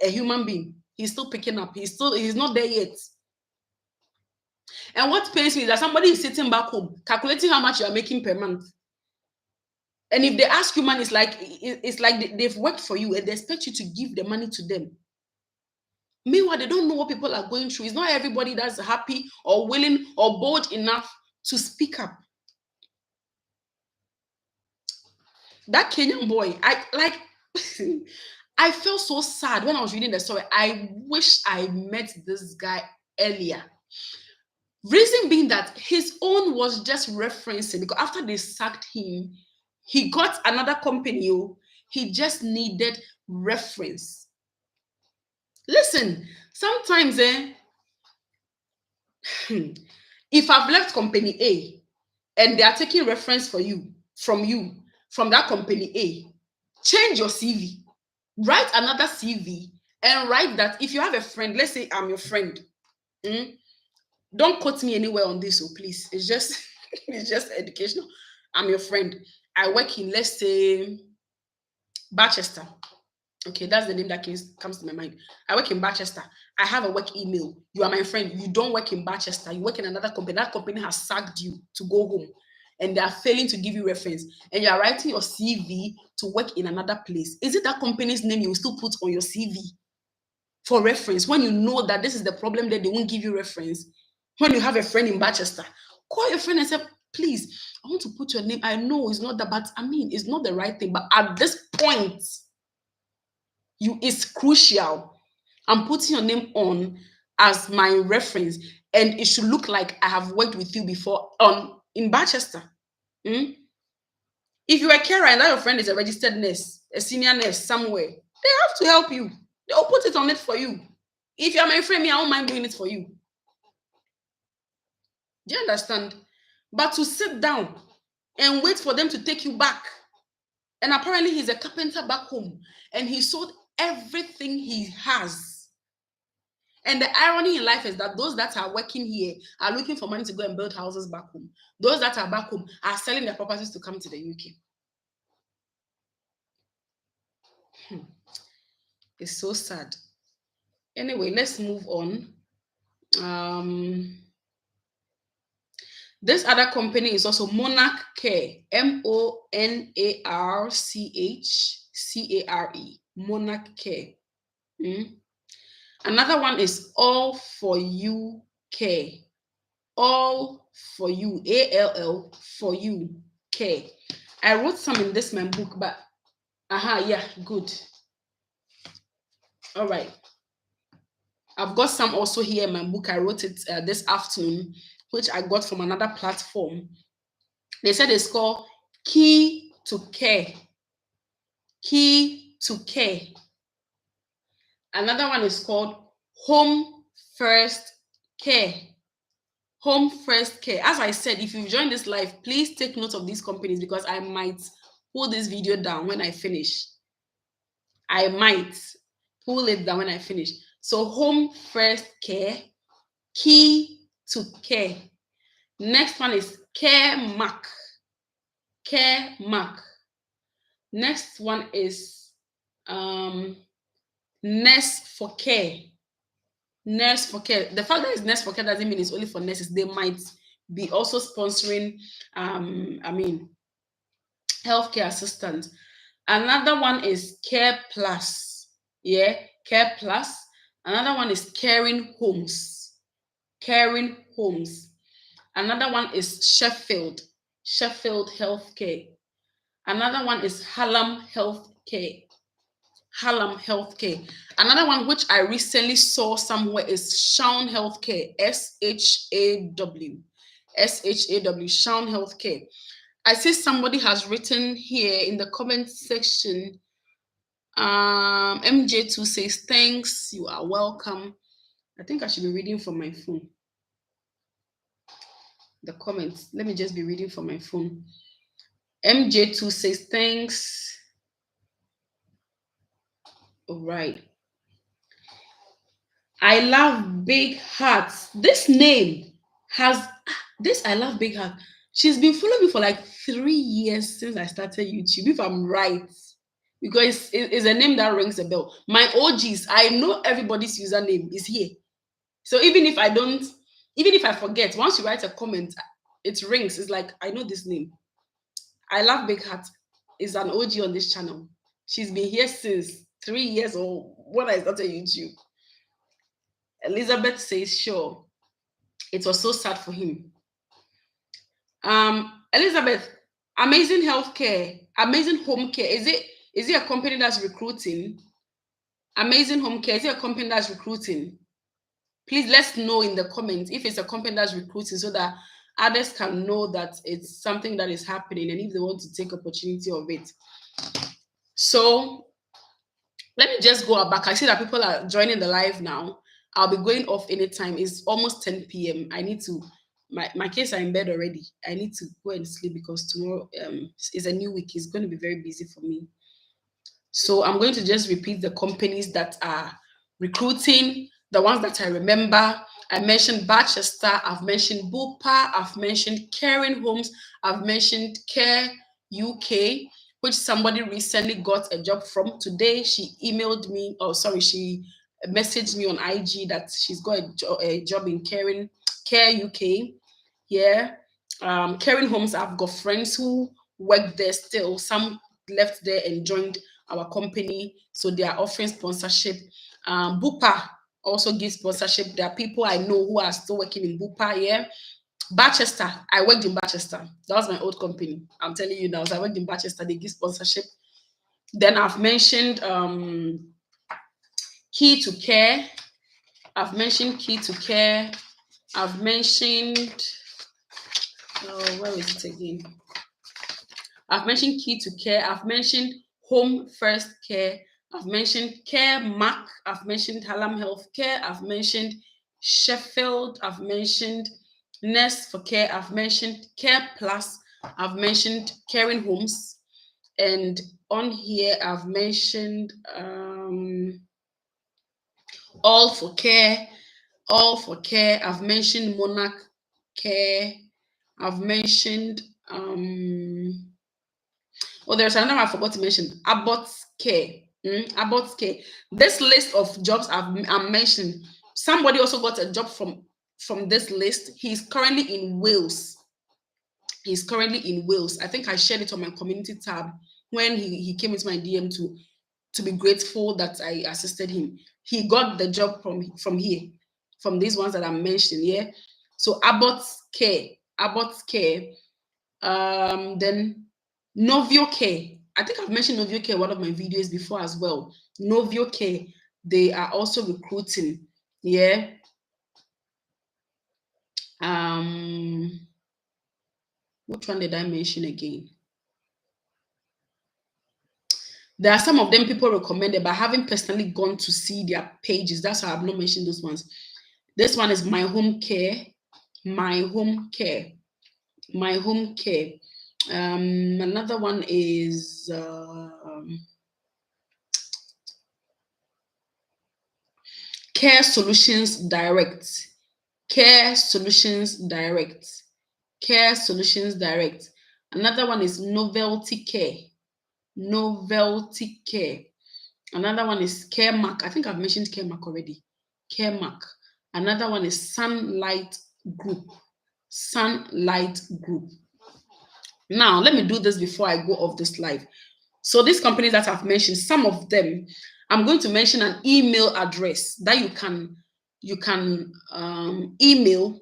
a human being. He's still picking up. He's not there yet. And what pains me is that somebody is sitting back home, calculating how much you are making per month. And if they ask you money, it's like they've worked for you and they expect you to give the money to them. Meanwhile, they don't know what people are going through. It's not everybody that's happy or willing or bold enough to speak up. That Kenyan boy, I felt so sad when I was reading the story. I wish I met this guy earlier. Reason being that his own was just referencing, because after they sacked him, he got another company. He just needed reference. Listen, sometimes if I've left company A and they are taking reference from that company A, change your CV. Write another CV and write that if you have a friend, let's say I'm your friend. Don't quote me anywhere on this, please. It's just educational. I'm your friend. I work in, let's say, Barchester. Okay, that's the name that comes to my mind. I work in Barchester. I have a work email. You are my friend. You don't work in Barchester. You work in another company. That company has sacked you to go home, and they are failing to give you reference. And you are writing your CV to work in another place. Is it that company's name you will still put on your CV for reference when you know that this is the problem, that they won't give you reference? When you have a friend in Barchester, call your friend and say, please, I want to put your name. I know it's not that, but I mean, it's not the right thing. But at this point, it's crucial. I'm putting your name on as my reference, and it should look like I have worked with you before in Barchester. If you're a carer and that your friend is a registered nurse, a senior nurse somewhere, they have to help you. They'll put it on it for you. If you're my friend, me, I won't mind doing it for you. Do you understand? But to sit down and wait for them to take you back. And apparently he's a carpenter back home and he sold everything he has. And the irony in life is that those that are working here are looking for money to go and build houses back home. Those that are back home are selling their properties to come to the UK. It's so sad. Anyway, let's move on. This other company is also Monarch Care. Monarchcare. Monarch Care. Another one is All For You Care. All For You. ALL For You Care. I wrote some in this my book, but yeah, good. All right. I've got some also here in my book. I wrote it this afternoon, which I got from another platform. They said it's called Key to Care. Key to Care. Another one is called Home First Care. Home First Care. As I said, if you've joined this live, please take note of these companies because I might pull this video down when I finish. I might pull it down when I finish. So Home First Care, Key to Care. Next one is Care Mac. Care Mac. Next one is Nurse for Care. Nurse for Care. The fact that it's Nurse for Care doesn't mean it's only for nurses. They might be also sponsoring healthcare assistants. Another one is Care Plus. Yeah, Care Plus. Another one is Caring Homes. Caring Homes. Another one is Sheffield Healthcare. Another one is Hallam Healthcare. Hallam Healthcare. Another one which I recently saw somewhere is Shawn Healthcare. SHAW. Shawn Healthcare. I see somebody has written here in the comment section. MJ2 says, thanks, you are welcome. I think I should be reading from my phone. The comments. Let me just be reading from my phone. MJ2 says, thanks. All right. I love Big Hearts. This name has this. I love Big Heart. She's been following me for like 3 years since I started YouTube, if I'm right, because it's a name that rings a bell. My OGs, I know everybody's username is here. So even if I forget, once you write a comment, it rings. It's like, I know this name. I love Big Heart is an OG on this channel. She's been here since 3 years old when I started YouTube. Elizabeth says, sure. It was so sad for him. Elizabeth, Amazing Healthcare, Amazing Home Care. Is it a company that's recruiting? Amazing Home Care, is it a company that's recruiting? Please let's know in the comments if it's a company that's recruiting so that others can know that it's something that is happening and if they want to take opportunity of it. So let me just go back. I see that people are joining the live now. I'll be going off anytime. It's almost 10 p.m. I need to, my kids are in bed already. I need to go and sleep because tomorrow is a new week. It's going to be very busy for me. So I'm going to just repeat the companies that are recruiting, the ones that I remember. I mentioned Barchester, I've mentioned Bupa, I've mentioned Caring Homes, I've mentioned Care UK, which somebody recently got a job from. Today, she emailed me, she messaged me on IG that she's got a job in Care UK. Yeah. Caring Homes, I've got friends who work there still. Some left there and joined our company, so they are offering sponsorship. Bupa also gives sponsorship. There are people I know who are still working in Bupa. Yeah. Barchester, I worked in Barchester. That was my old company. I'm telling you now. So I worked in Barchester. They give sponsorship. Then I've mentioned Key to Care. I've mentioned Key to Care. I've mentioned where is it again? I've mentioned Key to Care. I've mentioned Home First Care. I've mentioned Care Mac, I've mentioned Hallam Healthcare, I've mentioned Sheffield, I've mentioned Nest for Care, I've mentioned Care Plus, I've mentioned Caring Homes, and on here I've mentioned All for Care, I've mentioned Monarch Care, I've mentioned there's another one I forgot to mention, Abbott's Care. Abbott's Care. This list of jobs I'm mentioning, somebody also got a job from this list. He's currently in Wales. I think I shared it on my community tab when he came into my DM to be grateful that I assisted him. He got the job from here, from these ones that I'm mentioning. Yeah. So Abbott's Care. Then Novio Care. I think I've mentioned Novio Care in one of my videos before as well. Novio Care, they are also recruiting. Yeah. Which one did I mention again? There are some of them people recommended, but I haven't personally gone to see their pages. That's why I've not mentioned those ones. This one is My Home Care. Another one is Care Solutions Direct. Another one is Novelty Care. Another one is Care Mac. I think I've mentioned Care Mac already. Another one is Sunlight Group. Now, let me do this before I go off this live. So these companies that I've mentioned, some of them, I'm going to mention an email address that you can email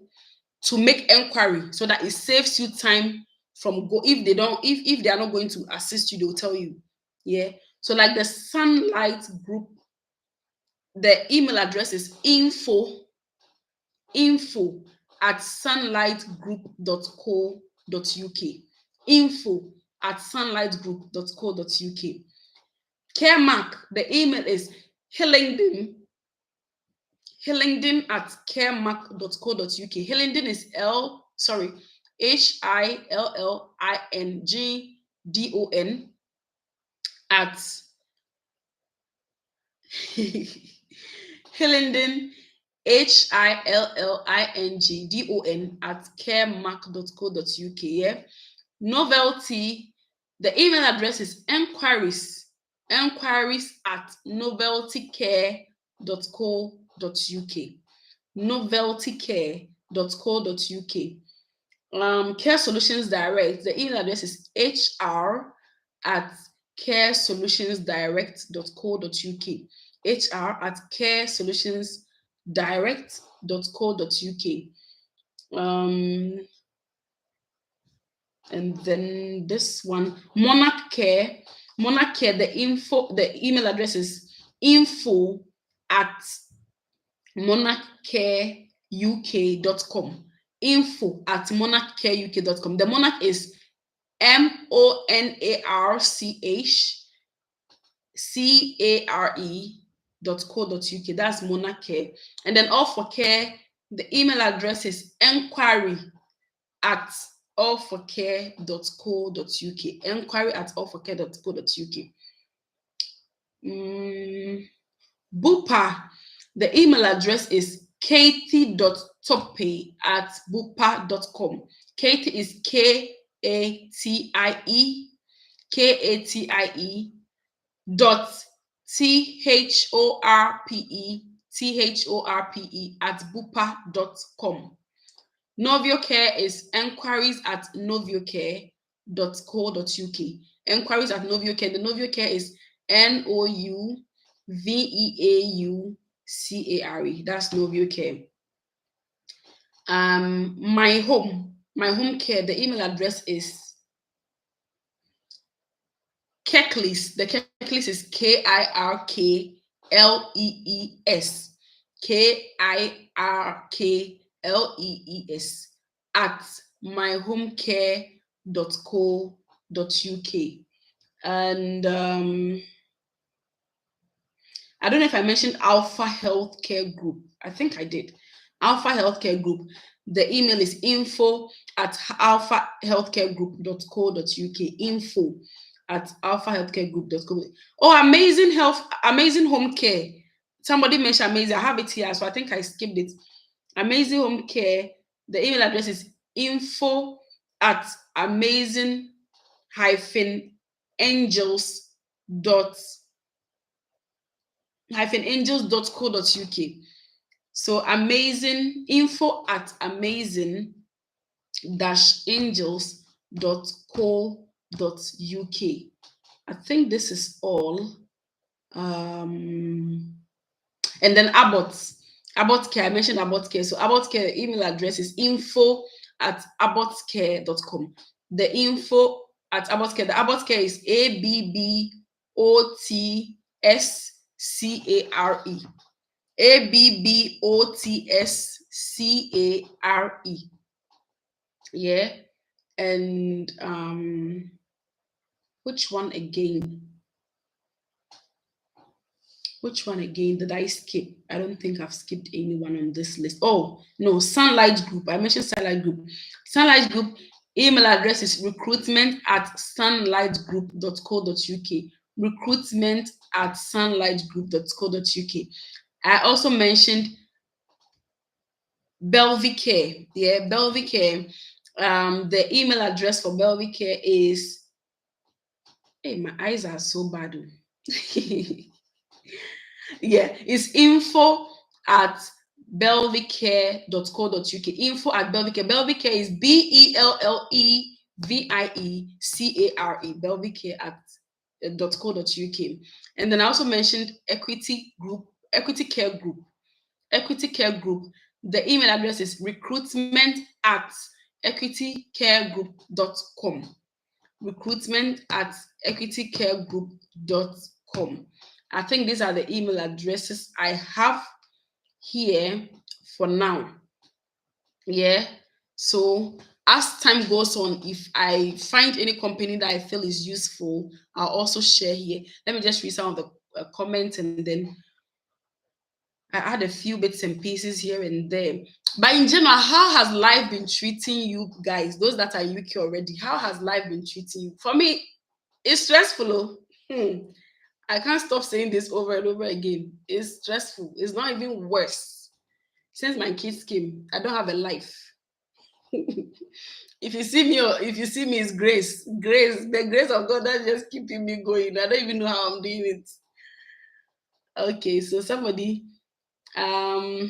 to make inquiry, so that it saves you time from if they are not going to assist you, they'll tell you. Yeah. So like the Sunlight Group, the email address is info@sunlightgroup.co.uk. info@sunlightgroup.co.uk. CareMark, the email is hillingdon@caremark.co.uk. Hillingdon is HILLINGDON at Hillingdon HILLINGDON@caremark.co.uk. Yeah. Novelty, the email address is enquiries@noveltycare.co.uk. noveltycare.co.uk. Care Solutions Direct, the email address is hr@caresolutionsdirect.co.uk. hr@caresolutionsdirect.co.uk. And then this one, Monarch Care, the email address is info@monarchcareuk.com. info@monarchcareuk.com. The Monarch is monarchcare.co.uk. That's Monarch Care. And then All for Care, the email address is enquiry@allforcare.co.uk. enquiry@allforcare.co.uk. Bupa, the email address is katie.tope@bupa.com. Katie is KATIE dot THORPE@bupa.com. Novio Care is enquiries@noviocare.co.uk. Enquiries@noviocare. The Novio Care is NOUVEAUCARE. That's Novio Care. My Home Care, the email address is Keklis. The Keklis is KIRKLEES. KIRKLEES @myhomecare.co.uk. And I don't know if I mentioned Alpha Healthcare Group. I think I did. Alpha Healthcare Group. The email is info@alphahealthcaregroup.co.uk. Info@alphahealthcaregroup.co. Oh, amazing home care. Somebody mentioned amazing. I have it here, so I think I skipped it. Amazing home care. The email address is info@amazing-angels.co.uk. So amazing info@amazing-angels.co.uk. I think this is all. And then Abbott Care. I mentioned Abbott Care. So Abbott Care email address is info@abbottcare.com. The info at Abbott Care. The Abbott Care is ABBOTSCARE. ABBOTSCARE. Yeah. And which one again? Which one again did I skip? I don't think I've skipped anyone on this list. Oh, no, Sunlight Group. I mentioned Sunlight Group. Sunlight Group email address is recruitment@sunlightgroup.co.uk. Recruitment@sunlightgroup.co.uk. I also mentioned Belvicare. Yeah, Belvicare. The email address for Belvicare is, hey, my eyes are so bad. Yeah, it's info@belvicare.co.uk. Info@belvicare. Belvicare is BELLEVIECARE. Belvicare@.co.uk. And then I also mentioned Equity Care Group. Equity Care Group. The email address is recruitment@equitycaregroup.com. recruitment@equitycaregroup.com. I think these are the email addresses I have here for now. Yeah. So as time goes on, if I find any company that I feel is useful, I'll also share here. Let me just read some of the comments, and then I add a few bits and pieces here and there. But in general, how has life been treating you guys? Those that are in UK already, how has life been treating you? For me, it's stressful. I can't stop saying this over and over again. It's stressful. It's not even worse. Since my kids came, I don't have a life. If you see me, it's grace. The grace of God that's just keeping me going. I don't even know how I'm doing it. Okay, so somebody, oh,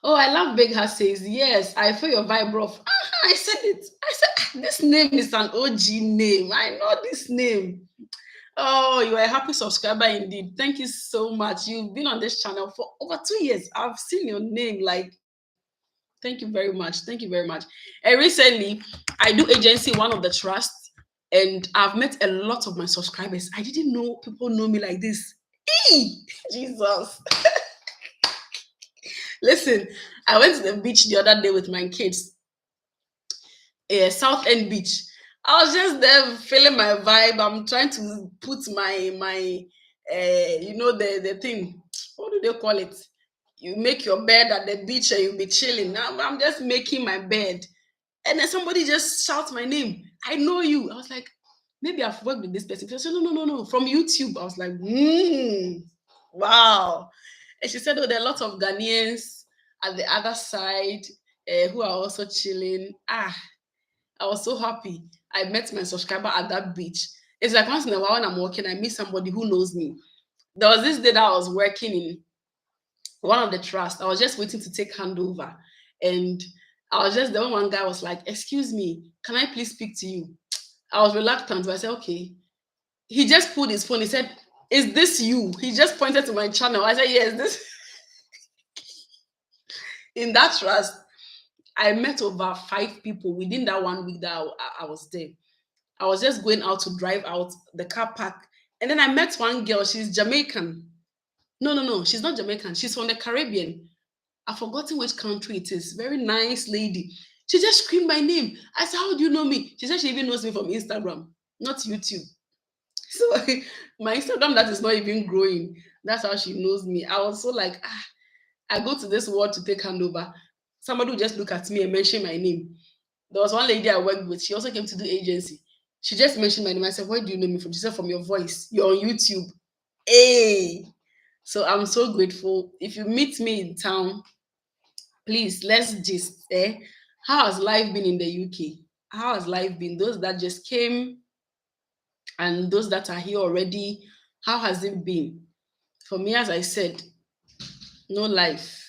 I love Big Heart says, yes, I feel your vibe, bro. I said it. I said, this name is an OG name. I know this name. Oh, you are a happy subscriber indeed. Thank you so much. You've been on this channel for over 2 years. I've seen your name. Like, thank you very much. Thank you very much. And recently, I do agency, one of the trusts, and I've met a lot of my subscribers. I didn't know people know me like this. Jesus. Listen, I went to the beach the other day with my kids. South End Beach. I was just there feeling my vibe. I'm trying to put my the thing. What do they call it? You make your bed at the beach and you'll be chilling. Now I'm just making my bed, and then somebody just shouts my name. I know you. I was like, maybe I've worked with this person. She said, no, from YouTube. I was like, wow. And she said, oh, there are lots of Ghanaians at the other side who are also chilling. I was so happy. I met my subscriber at that beach. It's like once in a while when I'm walking, I meet somebody who knows me. There was this day that I was working in one of the trusts. I was just waiting to take handover. And I was just there when one guy was like, excuse me, can I please speak to you? I was reluctant, but I said, okay. He just pulled his phone. He said, is this you? He just pointed to my channel. I said, yes, this. In that trust, I met over 5 people within that 1 week that I was there. I was just going out to drive out the car park. And then I met one girl. She's Jamaican. No. She's not Jamaican. She's from the Caribbean. I've forgotten which country it is. Very nice lady. She just screamed my name. I said, how do you know me? She said she even knows me from Instagram, not YouTube. So my Instagram that is not even growing. That's how she knows me. I was so like, I go to this world to take handover. Somebody will just look at me and mention my name. There was one lady I worked with. She also came to do agency. She just mentioned my name. I said, "Where do you know me from?" She said, "From your voice. You're on YouTube." Hey. So I'm so grateful. If you meet me in town, please let's just how has life been in the UK? How has life been? Those that just came and those that are here already, how has it been? For me, as I said, no life.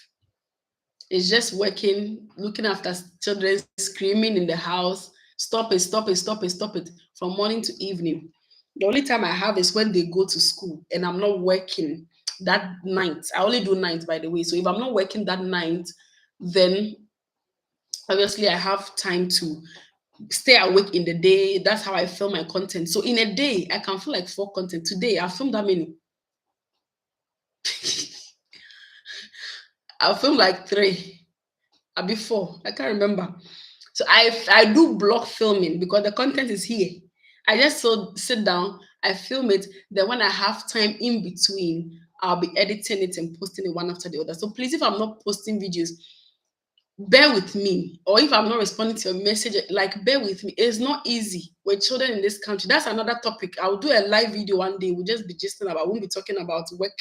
It's just working, looking after children, screaming in the house. Stop it, stop it, stop it, stop it. From morning to evening. The only time I have is when they go to school and I'm not working that night. I only do nights, by the way. So if I'm not working that night, then obviously I have time to stay awake in the day. That's how I film my content. So in a day, I can film like 4 content. Today, I filmed that many. I filmed like 3 or before. I can't remember. So I do block filming because the content is here. I just sit down, I film it. Then when I have time in between, I'll be editing it and posting it one after the other. So please, if I'm not posting videos, bear with me. Or if I'm not responding to your message, like bear with me. It's not easy with children in this country. That's another topic. I'll do a live video one day. We'll just be gisting about. Won't be talking about work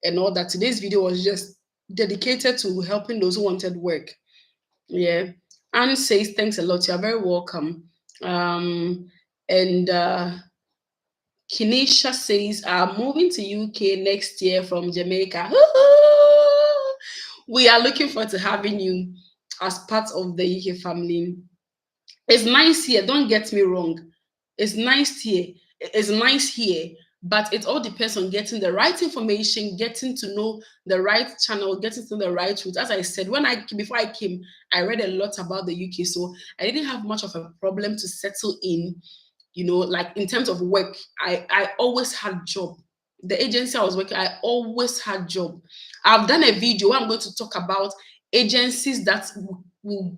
and all that. Today's video was just dedicated to helping those who wanted work. Yeah. Anne says, thanks a lot. You're very welcome. And Kinesha says, I'm moving to UK next year from Jamaica. We are looking forward to having you as part of the UK family. It's nice here. Don't get me wrong. It's nice here. It's nice here. But it all depends on getting the right information, getting to know the right channel, getting to know the right route. As I said, before I came, I read a lot about the UK, so I didn't have much of a problem to settle in. Like in terms of work, I always had job. The agency I was working, I always had job. I've done a video where I'm going to talk about agencies that will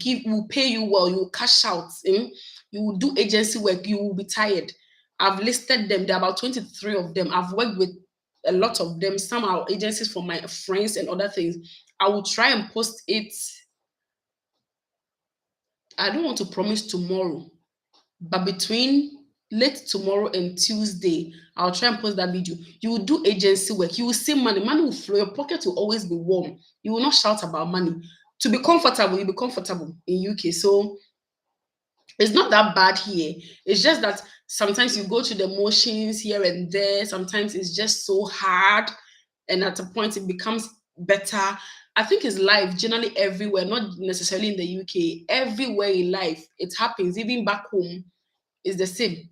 pay you well, you will cash out, you will do agency work, you will be tired. I've listed them. There are about 23 of them. I've worked with a lot of them. Some are agencies for my friends and other things. I will try and post it. I don't want to promise tomorrow, but between late tomorrow and Tuesday, I'll try and post that video. You will do agency work. You will see money. Money will flow. Your pocket will always be warm. You will not shout about money. To be comfortable, you'll be comfortable in UK. So it's not that bad here. It's just that sometimes you go through the motions here and there. Sometimes it's just so hard. And at a point, it becomes better. I think it's life generally everywhere, not necessarily in the UK. Everywhere in life, it happens. Even back home, it's the same.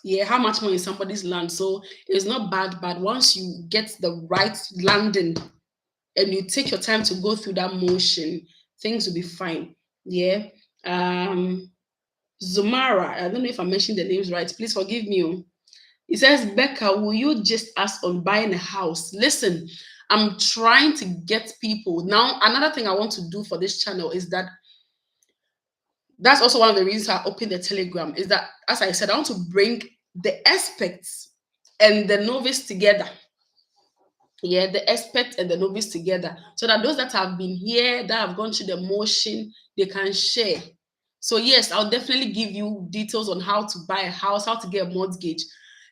Yeah, how much more in somebody's land? So it's not bad, but once you get the right landing and you take your time to go through that motion, things will be fine. Yeah. Um, Zumara, I don't know if I mentioned the names right. Please forgive me. It says, Becca, will you just ask on buying a house? Listen, I'm trying to get people. Now, another thing I want to do for this channel is that's also one of the reasons I opened the Telegram, is that, as I said, I want to bring the experts and the novice together. Yeah, the expert and the novice together, so that those that have been here, that have gone through the motion, they can share. So yes, I'll definitely give you details on how to buy a house, how to get a mortgage.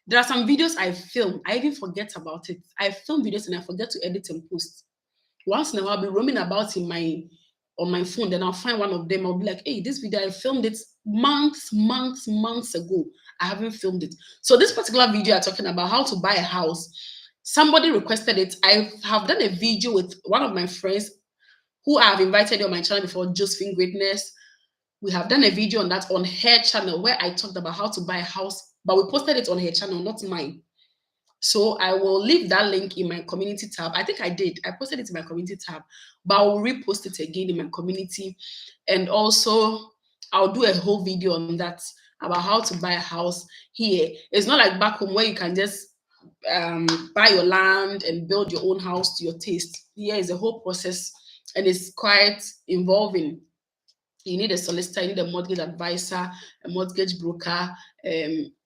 There are some videos I film, I even forget about it. I film videos and I forget to edit and post. Once in a while, I'll be roaming about on my phone, then I'll find one of them. I'll be like, hey, this video, I filmed it months ago. I haven't filmed it. So this particular video I'm talking about, how to buy a house, somebody requested it. I have done a video with one of my friends who I have invited on my channel before, Josephine Greatness. We have done a video on that on her channel where I talked about how to buy a house, but we posted it on her channel, not mine. So I will leave that link in my community tab. I think I did. I posted it in my community tab, but I will repost it again in my community. And also, I'll do a whole video on that about how to buy a house here. It's not like back home where you can just buy your land and build your own house to your taste. Here is a whole process, and it's quite involving. You need a solicitor, you need a mortgage advisor, a mortgage broker,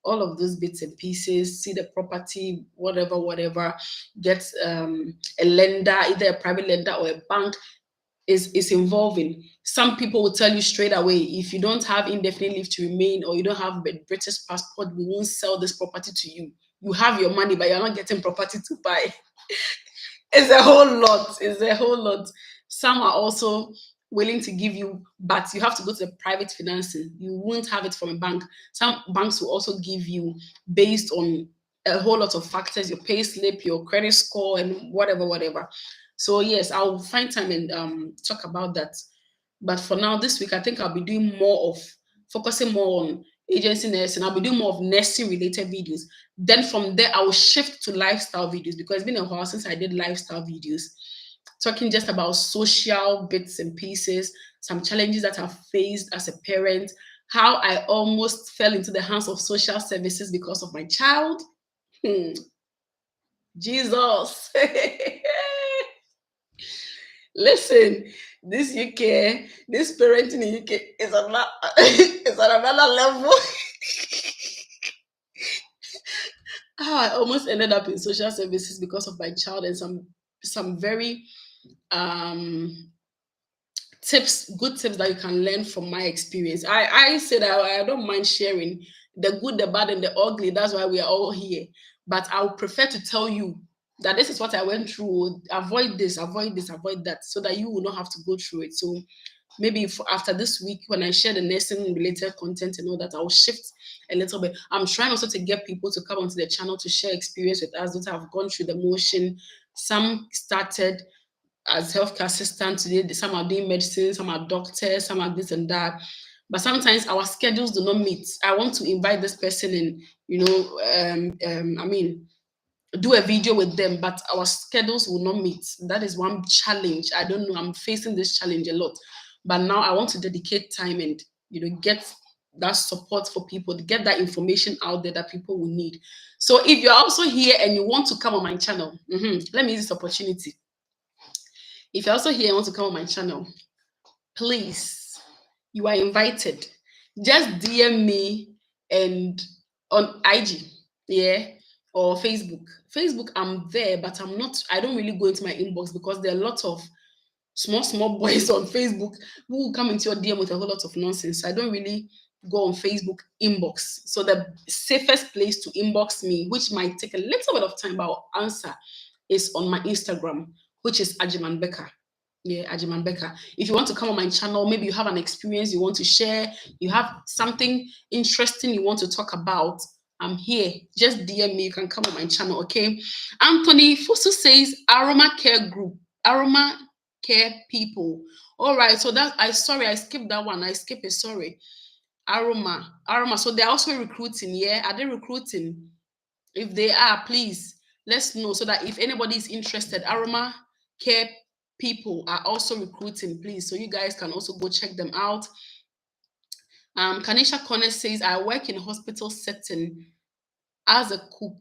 all of those bits and pieces, see the property, whatever. Get a lender, either a private lender or a bank is involving. Some people will tell you straight away, if you don't have indefinite leave to remain or you don't have a British passport, we won't sell this property to you. You have your money, but you're not getting property to buy. It's a whole lot. It's a whole lot. Some are also willing to give you, but you have to go to the private financing. You won't have it from a bank. Some banks will also give you based on a whole lot of factors, your pay slip, your credit score, and whatever. So yes, I'll find time and talk about that. But for now, this week, I think I'll be doing more of focusing more on agency nursing. I'll be doing more of nursing related videos. Then from there, I will shift to lifestyle videos because it's been a while since I did lifestyle videos, talking just about social bits and pieces, some challenges that I've faced as a parent, how I almost fell into the hands of social services because of my child. Hmm, Jesus. Listen, this UK, this parenting in UK is another is on another level. How I almost ended up in social services because of my child and some very um good tips that you can learn from my experience. I said I don't mind sharing the good, the bad, and the ugly. That's why we are all here. But I would prefer to tell you that this is what I went through. Avoid this, avoid this, avoid that, so that you will not have to go through it. So maybe after this week, when I share the nursing related content and all that, I'll shift a little bit. I'm trying also to get people to come onto the channel to share experience with us that have gone through the motion. Some started as healthcare assistants today, some are doing medicine, some are doctors, some are this and that. But sometimes our schedules do not meet. I want to invite this person and I mean, do a video with them, but our schedules will not meet. That is one challenge. I don't know. I'm facing this challenge a lot, but now I want to dedicate time and get that support for people, to get that information out there that people will need. So if you're also here and you want to come on my channel, let me use this opportunity. If you're also here and want to come on my channel, please, you are invited. Just DM me and on IG, yeah, or Facebook. Facebook, I'm there, but I don't really go into my inbox because there are a lot of small boys on Facebook who will come into your DM with a whole lot of nonsense. I don't really go on Facebook inbox. So the safest place to inbox me, which might take a little bit of time, but I'll answer, is on my Instagram, which is Ajiman Becker. Yeah, Ajiman Becker. If you want to come on my channel, maybe you have an experience you want to share, you have something interesting you want to talk about, I'm here. Just DM me. You can come on my channel, okay? Anthony Fusu says Aroma Care Group, Aroma Care People. All right, so I skipped that one. I skipped it. Sorry. Aroma. So they're also recruiting. Yeah, are they recruiting? If they are, please let's know so that if anybody is interested, Aroma Care People are also recruiting, please. So you guys can also go check them out. Kanisha Connor says, I work in a hospital setting as a cook,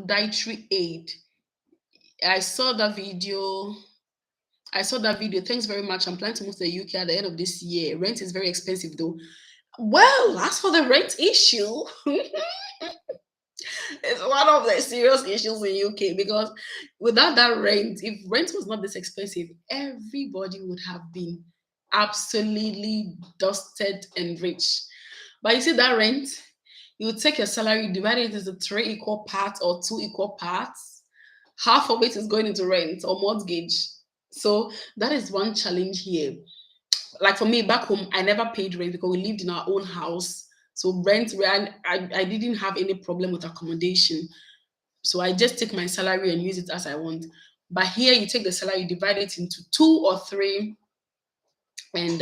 dietary aid. I saw that video. Thanks very much. I'm planning to move to the UK at the end of this year. Rent is very expensive though. Well, as for the rent issue, it's one of the serious issues in UK because without that rent, if rent was not this expensive, everybody would have been absolutely dusted and rich. But you see that rent, you take your salary, divide it into 3 equal parts or 2 equal parts. Half of it is going into rent or mortgage. So that is one challenge here. Like for me back home, I never paid rent because we lived in our own house. So rent, I didn't have any problem with accommodation. So I just take my salary and use it as I want. But here you take the salary, divide it into 2 or 3, and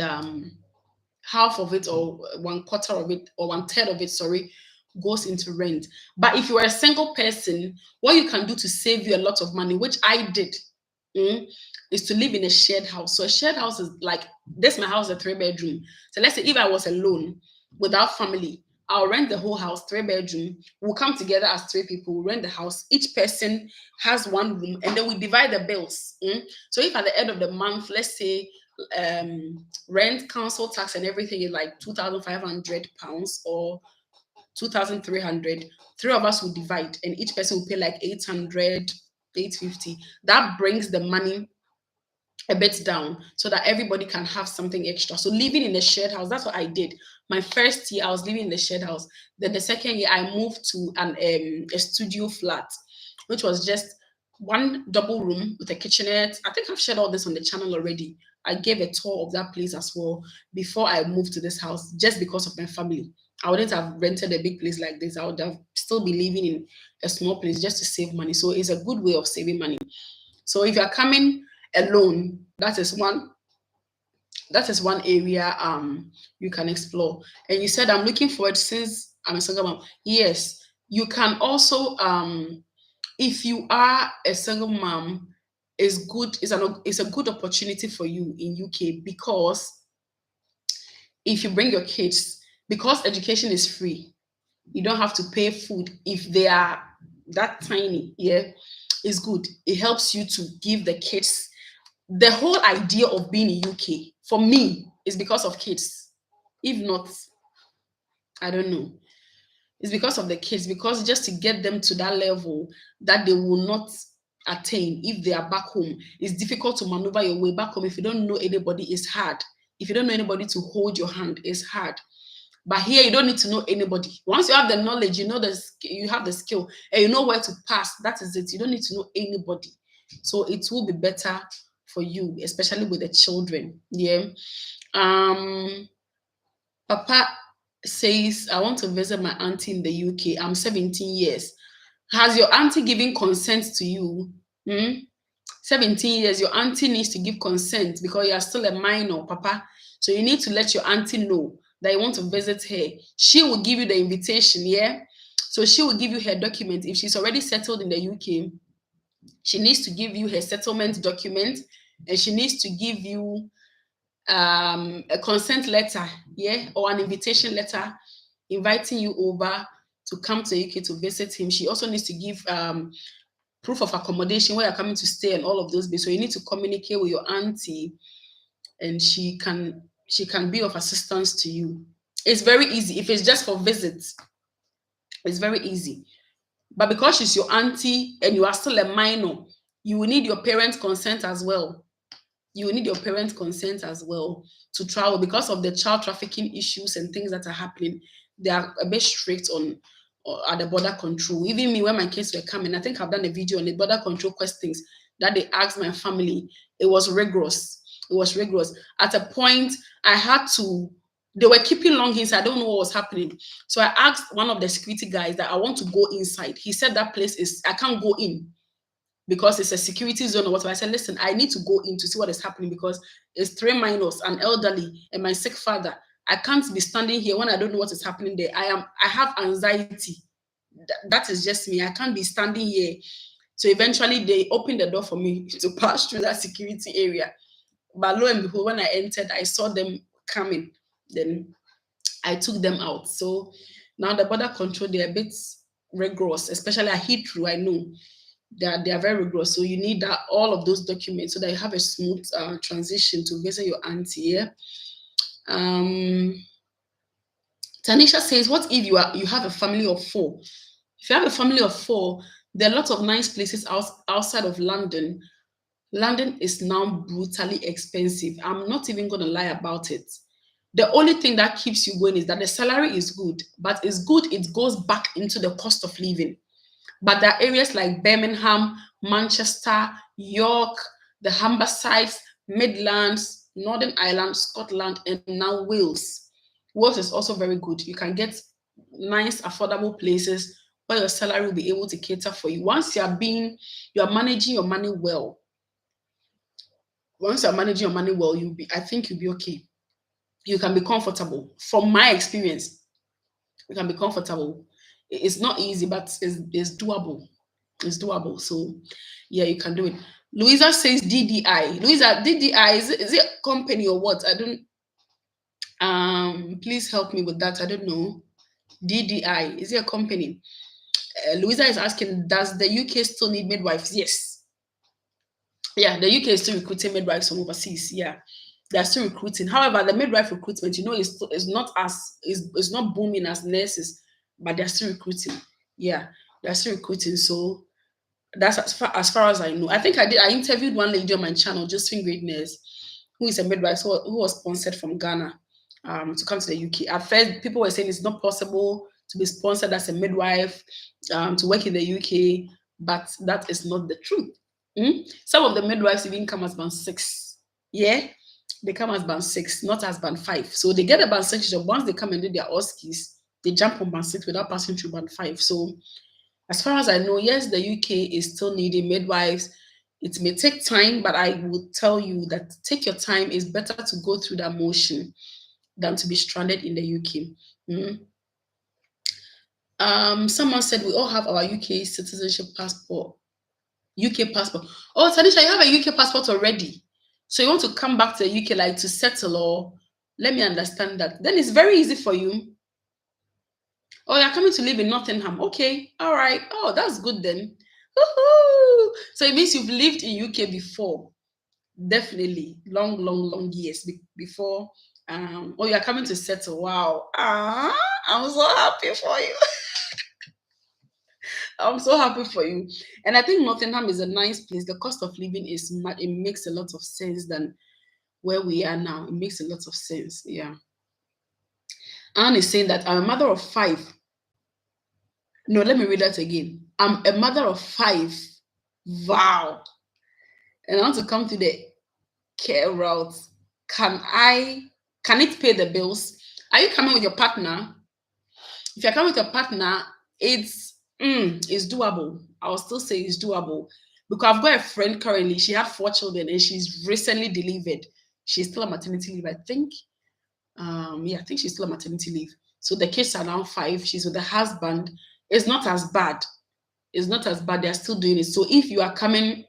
half of it or 1/4 of it or 1/3 of it, sorry, goes into rent. But if you are a single person, what you can do to save you a lot of money, which I did, is to live in a shared house. So a shared house is like this. My house is a 3 bedroom. So let's say if I was alone without family, I'll rent the whole house, 3 bedroom. We'll come together as 3 people, we'll rent the house. Each person has one room, and then we divide the bills. So if at the end of the month, let's say rent, council tax, and everything is like £2,500 or 2,300. Three of us will divide, and each person will pay like 800, 850. That brings the money a bit down so that everybody can have something extra. So living in a shared house, that's what I did. My first year, I was living in the shared house. Then the second year, I moved to a studio flat, which was just one double room with a kitchenette. I think I've shared all this on the channel already. I gave a tour of that place as well before I moved to this house, just because of my family. I wouldn't have rented a big place like this. I would have still be living in a small place just to save money. So it's a good way of saving money. So if you're coming alone, that is one area you can explore. And you said I'm looking forward since I'm a single mom. Yes, you can also if you are a single mom, it's a good opportunity for you in UK, because if you bring your kids, because education is free, you don't have to pay food if they are that tiny. Yeah, it's good. It helps you to give the kids. The whole idea of being in UK for me is because of kids. If not, I don't know. It's because of the kids, because just to get them to that level that they will not attain if they are back home. It's difficult to maneuver your way back home. If you don't know anybody, it's hard. If you don't know anybody to hold your hand, it's hard. But here, you don't need to know anybody. Once you have the knowledge, you have the skill, and you know where to pass. That is it. You don't need to know anybody. So it will be better for you, especially with the children. Yeah. Um, Papa says, I want to visit my auntie in the UK. I'm 17 years. Has your auntie given consent to you? 17 years, your auntie needs to give consent because you are still a minor, Papa. So you need to let your auntie know that you want to visit her. She will give you the invitation, yeah? So she will give you her document. If she's already settled in the UK, she needs to give you her settlement document, and she needs to give you a consent letter, yeah, or an invitation letter inviting you over to come to the UK to visit him. She also needs to give proof of accommodation, where you're coming to stay, and all of those bits. So you need to communicate with your auntie, and she can be of assistance to you. It's very easy. If it's just for visits, it's very easy. But because she's your auntie and you are still a minor, you will need your parents' consent as well. You will need your parents' consent as well to travel, because of the child trafficking issues and things that are happening. They are a bit strict on at the border control. Even me, when my kids were coming, I think I've done a video on the border control questions that they asked my family. It was rigorous. It was rigorous. At a point, I had to. They were keeping long hints. I don't know what was happening. So I asked one of the security guys that I want to go inside. He said that place I can't go in because it's a security zone or whatever. I said, listen, I need to go in to see what is happening, because it's 3 minors, an elderly, and my sick father. I can't be standing here when I don't know what is happening there. I have anxiety. That is just me. I can't be standing here. So eventually they opened the door for me to pass through that security area. But lo and behold, when I entered, I saw them coming. Then I took them out. So now the border control, they're a bit rigorous, especially at Heathrow. I know they are very rigorous. So you need all of those documents so that you have a smooth transition to visit your auntie. Yeah. Tanisha says, what if you have a family of 4? If you have a family of 4, there are lots of nice places outside of London. London is now brutally expensive. I'm not even going to lie about it. The only thing that keeps you going is that the salary is good, but it's good. It goes back into the cost of living. But there are areas like Birmingham, Manchester, York, the Humbersides, Midlands, Northern Ireland, Scotland, and now Wales. Wales is also very good. You can get nice, affordable places where your salary will be able to cater for you. Once you are managing your money well. Once you're managing your money well, I think you'll be okay. You can be comfortable. From my experience, you can be comfortable. It's not easy, but it's doable. It's doable. So yeah, you can do it. Louisa says DDI. Louisa, DDI, is it a company or what? I don't please help me with that. I don't know. DDI, is it a company? Louisa is asking, does the UK still need midwives? Yes. Yeah, the UK is still recruiting midwives from overseas. Yeah. They're still recruiting. However, the midwife recruitment, is not booming as nurses, but they're still recruiting. Yeah, they're still recruiting. So that's as far as I know. I think I interviewed one lady on my channel, Josephine Greatness, who is a midwife who was sponsored from Ghana to come to the UK. At first, people were saying it's not possible to be sponsored as a midwife to work in the UK, but that is not the truth. Some of the midwives even come as band 6. Yeah, they come as band 6, not as band 5. So they get a band 6 job. Once they come and do their OSCEs, they jump on band 6 without passing through band 5. So as far as I know, yes, the UK is still needing midwives. It may take time, but I will tell you that take your time. It's better to go through that motion than to be stranded in the UK. Someone said we all have our UK citizenship passport. UK passport. Oh, Tanisha, you have a UK passport already. So you want to come back to the UK like to settle, or let me understand that. Then it's very easy for you. Oh, you're coming to live in Nottingham. Okay, all right. Oh, that's good then. Woohoo! So it means you've lived in UK before. Definitely. Long, long, long years before. Oh, you're coming to settle. Wow. I'm so happy for you. I'm so happy for you. And I think Nottingham is a nice place. The cost of living it makes a lot of sense than where we are now. It makes a lot of sense. Yeah. Anne is saying that I'm a mother of 5. No, let me read that again. I'm a mother of 5. Wow. And I want to come to the care route. Can it pay the bills? Are you coming with your partner? If you're coming with your partner, it's doable. I will still say it's doable. Because I've got a friend currently, she had 4 children and she's recently delivered. She's still on maternity leave, I think. I think she's still on maternity leave. So the kids are now 5. She's with the husband. It's not as bad. It's not as bad. They're still doing it. So if you are coming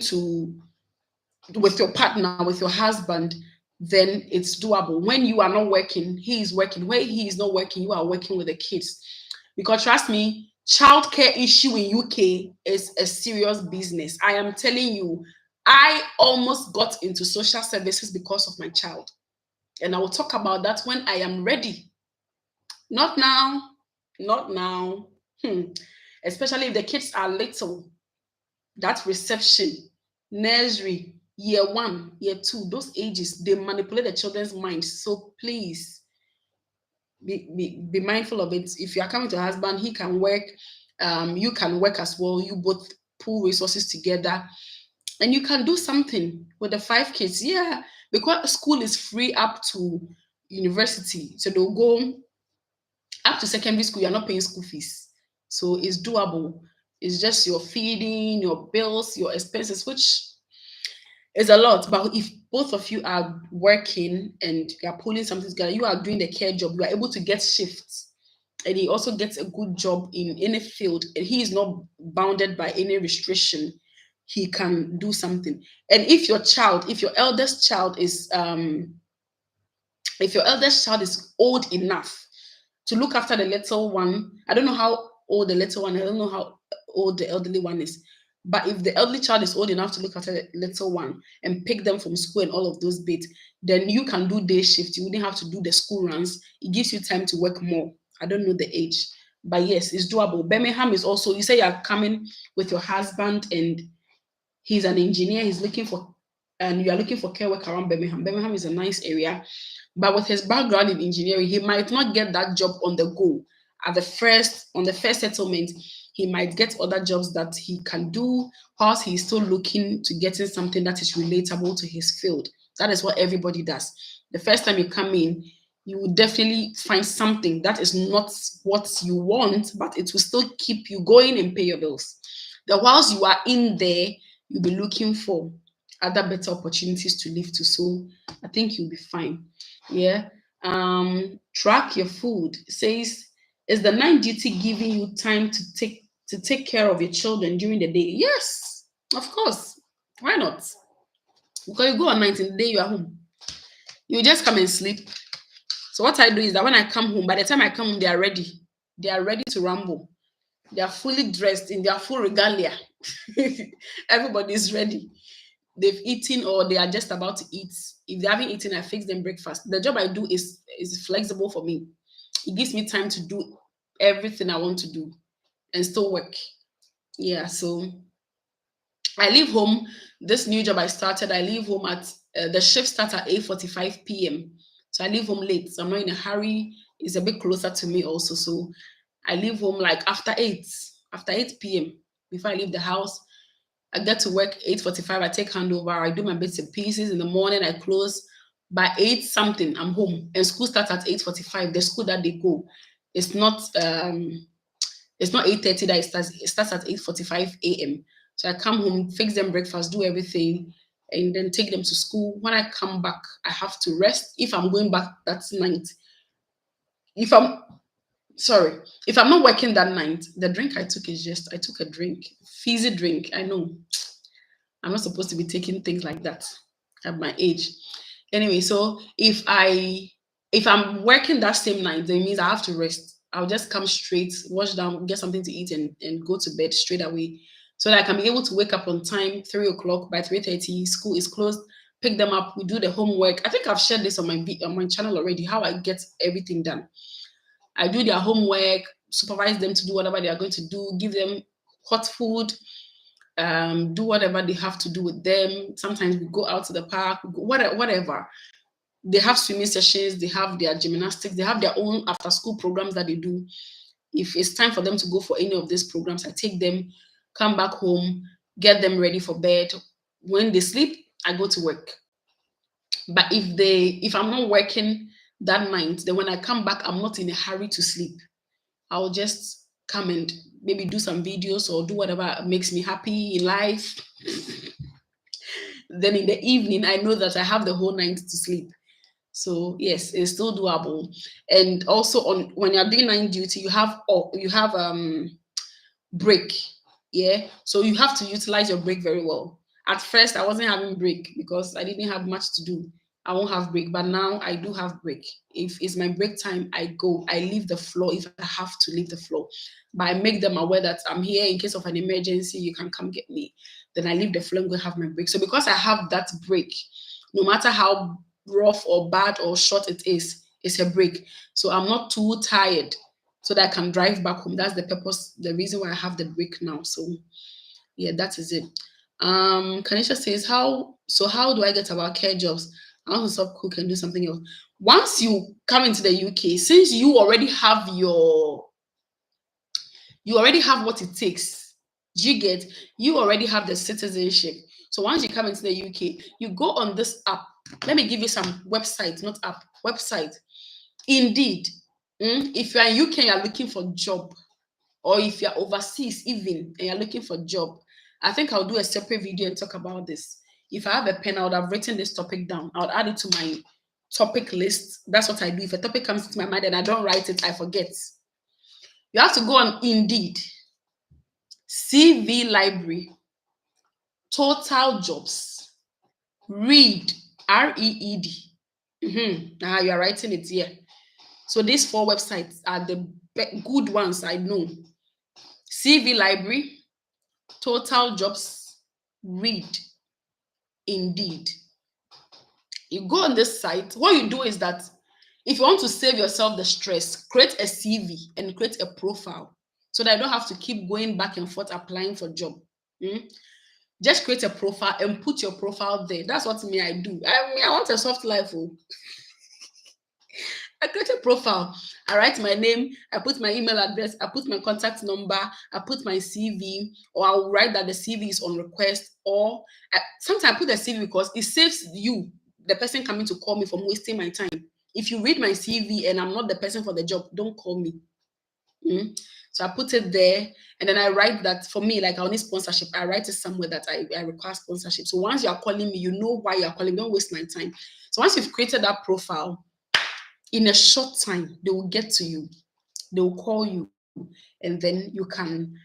to with your partner, with your husband, then it's doable. When you are not working, he is working. When he is not working, you are working with the kids. Because trust me, childcare issue in UK is a serious business. I am telling you, I almost got into social services because of my child. And I will talk about that when I am ready. Not now. Not now. Especially if the kids are little. That reception, nursery, year 1, year 2, those ages, they manipulate the children's minds. So please be mindful of it. If you are coming to a husband, he can work, you can work as well. You both pool resources together and you can do something with the 5 kids. Yeah, because school is free up to university. So they'll go up to secondary school, you're not paying school fees. So it's doable. It's just your feeding, your bills, your expenses, which is a lot. But if both of you are working and you're pulling something together, you are doing the care job, you are able to get shifts. And he also gets a good job in any field, and he is not bounded by any restriction. He can do something. And if your eldest child is old enough to look after the little one. I don't know how old the little one, I don't know how old the elderly one is. But if the elderly child is old enough to look after the little one and pick them from school and all of those bits, then you can do day shift. You wouldn't have to do the school runs. It gives you time to work more. I don't know the age. But yes, it's doable. Birmingham is also, you say you're coming with your husband and he's an engineer, and you are looking for care work around Birmingham. Birmingham is a nice area. But with his background in engineering, he might not get that job on the go. On the first settlement, he might get other jobs that he can do, whilst he's still looking to getting something that is relatable to his field. That is what everybody does. The first time you come in, you will definitely find something that is not what you want, but it will still keep you going and pay your bills. The whilst you are in there, you'll be looking for other better opportunities to live to. So I think you'll be fine. Yeah. Track your food. It says, is the night duty giving you time to take care of your children during the day? Yes, of course. Why not? Because you go on night, in the day you are home. You just come and sleep. So what I do is that when I come home, by the time I come home, they are ready. They are ready to rumble. They are fully dressed in their full regalia. Everybody is ready. they've eaten or they are just about to eat. If they haven't eaten, I fix them breakfast. The job I do is flexible for me. It gives me time to do everything I want to do and still work. Yeah, so I leave home. This new job I started, I leave home at the shift starts at 8:45 p.m. So I leave home late. So I'm not in a hurry. It's a bit closer to me also. So I leave home like after 8 p.m. Before I leave the house. I get to work 8:45. I take handover. I do my bits and pieces in the morning. I close by 8 something. I'm home, and school starts at 8:45. The school that they go, it's not it's not 8:30 that it starts. It starts at 8:45 a.m. So I come home, fix them breakfast, do everything, and then take them to school. When I come back, I have to rest. If I'm going back that night, if I'm sorry, if I'm not working that night, the drink I took is just I took a drink, fizzy drink. I know I'm not supposed to be taking things like that at my age. Anyway, so if I'm working that same night, then it means I have to rest. I'll just come straight, wash down, get something to eat, and go to bed straight away. So that I can be able to wake up on time, 3 o'clock. By 3:30, school is closed. Pick them up. We do the homework. I think I've shared this on my channel already. How I get everything done. I do their homework, supervise them to do whatever they are going to do, give them hot food, do whatever they have to do with them. Sometimes we go out to the park, whatever. They have swimming sessions, they have their gymnastics, they have their own after school programs that they do. If it's time for them to go for any of these programs, I take them, come back home, get them ready for bed. When they sleep, I go to work. But if I'm not working that night, then when I come back, I'm not in a hurry to sleep. I'll just come and maybe do some videos or do whatever makes me happy in life. Then in the evening, I know that I have the whole night to sleep. So yes, it's still doable. And also on when you're doing night duty, you have break. Yeah. So you have to utilize your break very well. At first, I wasn't having break because I didn't have much to do. I won't have break, but now I do have break. If it's my break time, I go. I leave the floor if I have to leave the floor. But I make them aware that I'm here in case of an emergency. You can come get me. Then I leave the floor and go have my break. So because I have that break, no matter how rough or bad or short it is, it's a break. So I'm not too tired so that I can drive back home. That's the purpose, the reason why I have the break now. So yeah, that is it. Kanisha says, how do I get about care jobs? I want to stop cook and do something else. Once you come into the UK, since you already have what it takes, you get, you already have the citizenship. So once you come into the UK, you go on this app. Let me give you some website, not app, website. Indeed, if you are in UK and you're looking for job, or if you're overseas even and you're looking for job, I think I'll do a separate video and talk about this. If I have a pen, I would have written this topic down. I would add it to my topic list. That's what I do. If a topic comes to my mind and I don't write it, I forget. You have to go on Indeed, CV Library, Total Jobs, Read, REED. Now you are writing it here. So these 4 websites are the good ones I know. CV Library, Total Jobs, Read, Indeed. You go on this site. What you do is that if you want to save yourself the stress, create a CV and create a profile so that I don't have to keep going back and forth applying for job. Just create a profile and put your profile there. That's what I do. I want a soft life. I create a profile. I write my name. I put my email address. I put my contact number. I put my CV, or I'll write that the CV is on request. Or sometimes I put the CV because it saves you, the person coming to call me, from wasting my time. If you read my CV and I'm not the person for the job, don't call me. So I put it there, and then I write that for me, like I need sponsorship. I write it somewhere that I require sponsorship. So once you are calling me, you know why you are calling. Don't waste my time. So once you've created that profile, in a short time, they will get to you. They will call you, and then you can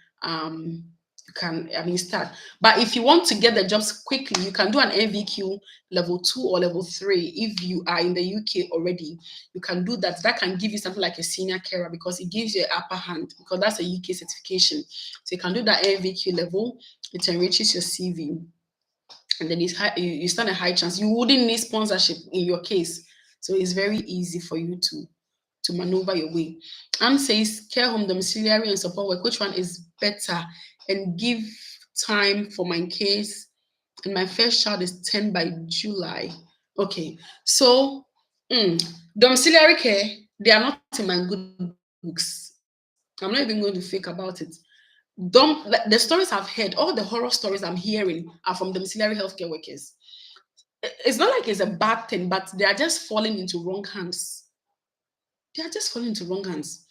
start. But if you want to get the jobs quickly, you can do an NVQ level 2 or level 3. If you are in the UK already, you can do that. That can give you something like a senior carer because it gives you an upper hand, because that's a UK certification. So you can do that NVQ level. It enriches your CV. and then you stand a high chance you wouldn't need sponsorship in your case. So it's very easy for you to maneuver your way. Anne says care home, domiciliary, and support work. Which one is better? And give time for my case. And my first child is 10 by July. Okay, so domiciliary care, they are not in my good books. I'm not even going to fake about it. The stories I've heard, all the horror stories I'm hearing are from domiciliary healthcare workers. It's not like it's a bad thing, but they are just falling into wrong hands. They are just falling into wrong hands.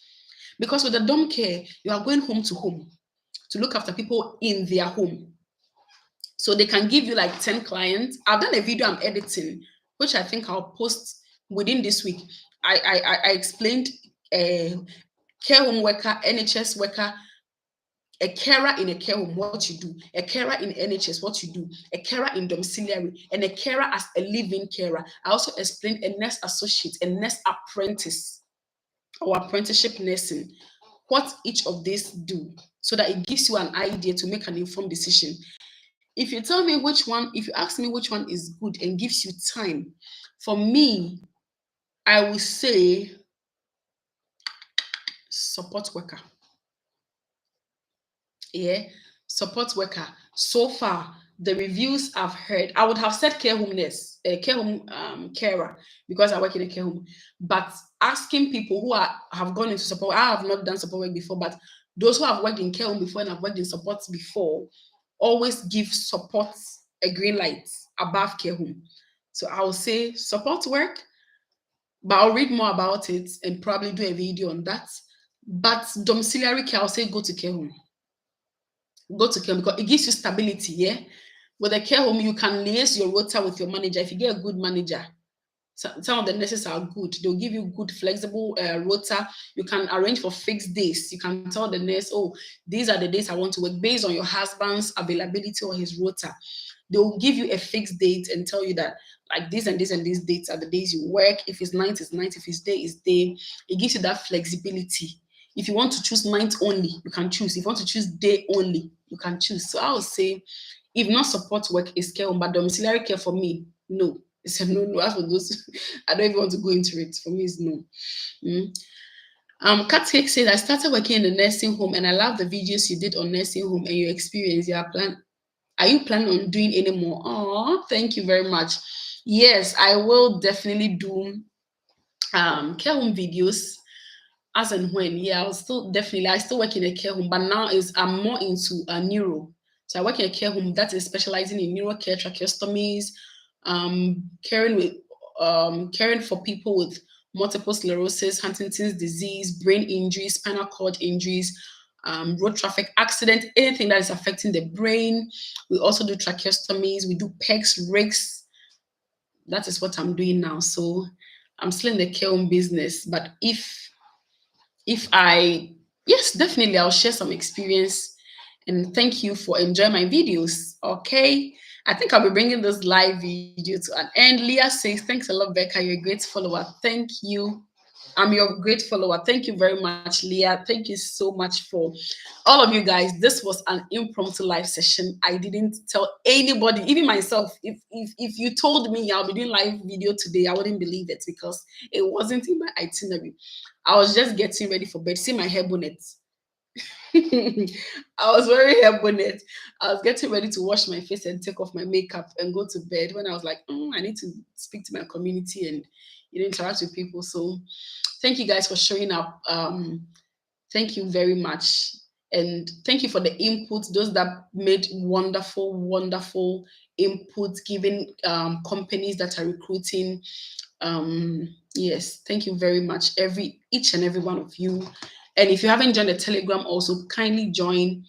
Because with the dom care, you are going home to look after people in their home. So they can give you like 10 clients. I've done a video I'm editing, which I think I'll post within this week. I explained care home worker, NHS worker, a carer in a care home, what you do, a carer in NHS, what you do, a carer in domiciliary, and a carer as a living carer. I also explained a nurse associate, a nurse apprentice, or apprenticeship nursing, what each of these do, so that it gives you an idea to make an informed decision. If you tell me which one, if you ask me which one is good and gives you time, for me, I will say support worker. Yeah, support worker. So far, the reviews I've heard, I would have said care home nurse, care home carer, because I work in a care home. But asking people who have gone into support, I have not done support work before, but those who have worked in care home before and have worked in support before always give support a green light above care home. So I will say support work, but I'll read more about it and probably do a video on that. But domiciliary care, I'll say go to care home. Go to care home because it gives you stability. Yeah, with a care home, you can liaise your rota with your manager. If you get a good manager, some of the nurses are good. They'll give you good, flexible rota. You can arrange for fixed days. You can tell the nurse, oh, these are the days I want to work based on your husband's availability or his rota. They'll give you a fixed date and tell you that like this and this and these dates are the days you work. If it's night, it's night. If it's day, it's day. It gives you that flexibility. If you want to choose night only, you can choose. If you want to choose day only, you can choose. So I would say, if not support work is care home, but domiciliary care for me, no. It's a no. As for those, I don't even want to go into it. For me, it's no. Catcake says, I started working in the nursing home and I love the videos you did on nursing home and your experience. Are you planning on doing any more? Oh, thank you very much. Yes, I will definitely do care home videos as and when. Yeah, I still work in a care home, but now I'm more into neuro. So I work in a care home that is specializing in neuro care, tracheostomies, caring for people with multiple sclerosis, Huntington's disease, brain injuries, spinal cord injuries, road traffic accident, anything that is affecting the brain. We also do tracheostomies, we do PEGs, rigs. That is what I'm doing now. So I'm still in the care home business, but if I, yes, definitely, I'll share some experience. And thank you for enjoying my videos. Okay. I think I'll be bringing this live video to an end. Leah says, thanks a lot, Becca. You're a great follower. Thank you. I'm your great follower. Thank you very much, Leah. Thank you so much for all of you guys. This was an impromptu live session. I didn't tell anybody, even myself. If you told me I'll be doing live video today, I wouldn't believe it because it wasn't in my itinerary. I was just getting ready for bed. See my hair bonnet. I was wearing hair bonnet. I was getting ready to wash my face and take off my makeup and go to bed when I was like, I need to speak to my community and interact with people. So thank you guys for showing up. Thank you very much. And thank you for the input, those that made wonderful, wonderful input, giving companies that are recruiting. Yes, thank you very much, each and every one of you. And if you haven't joined the Telegram, also kindly join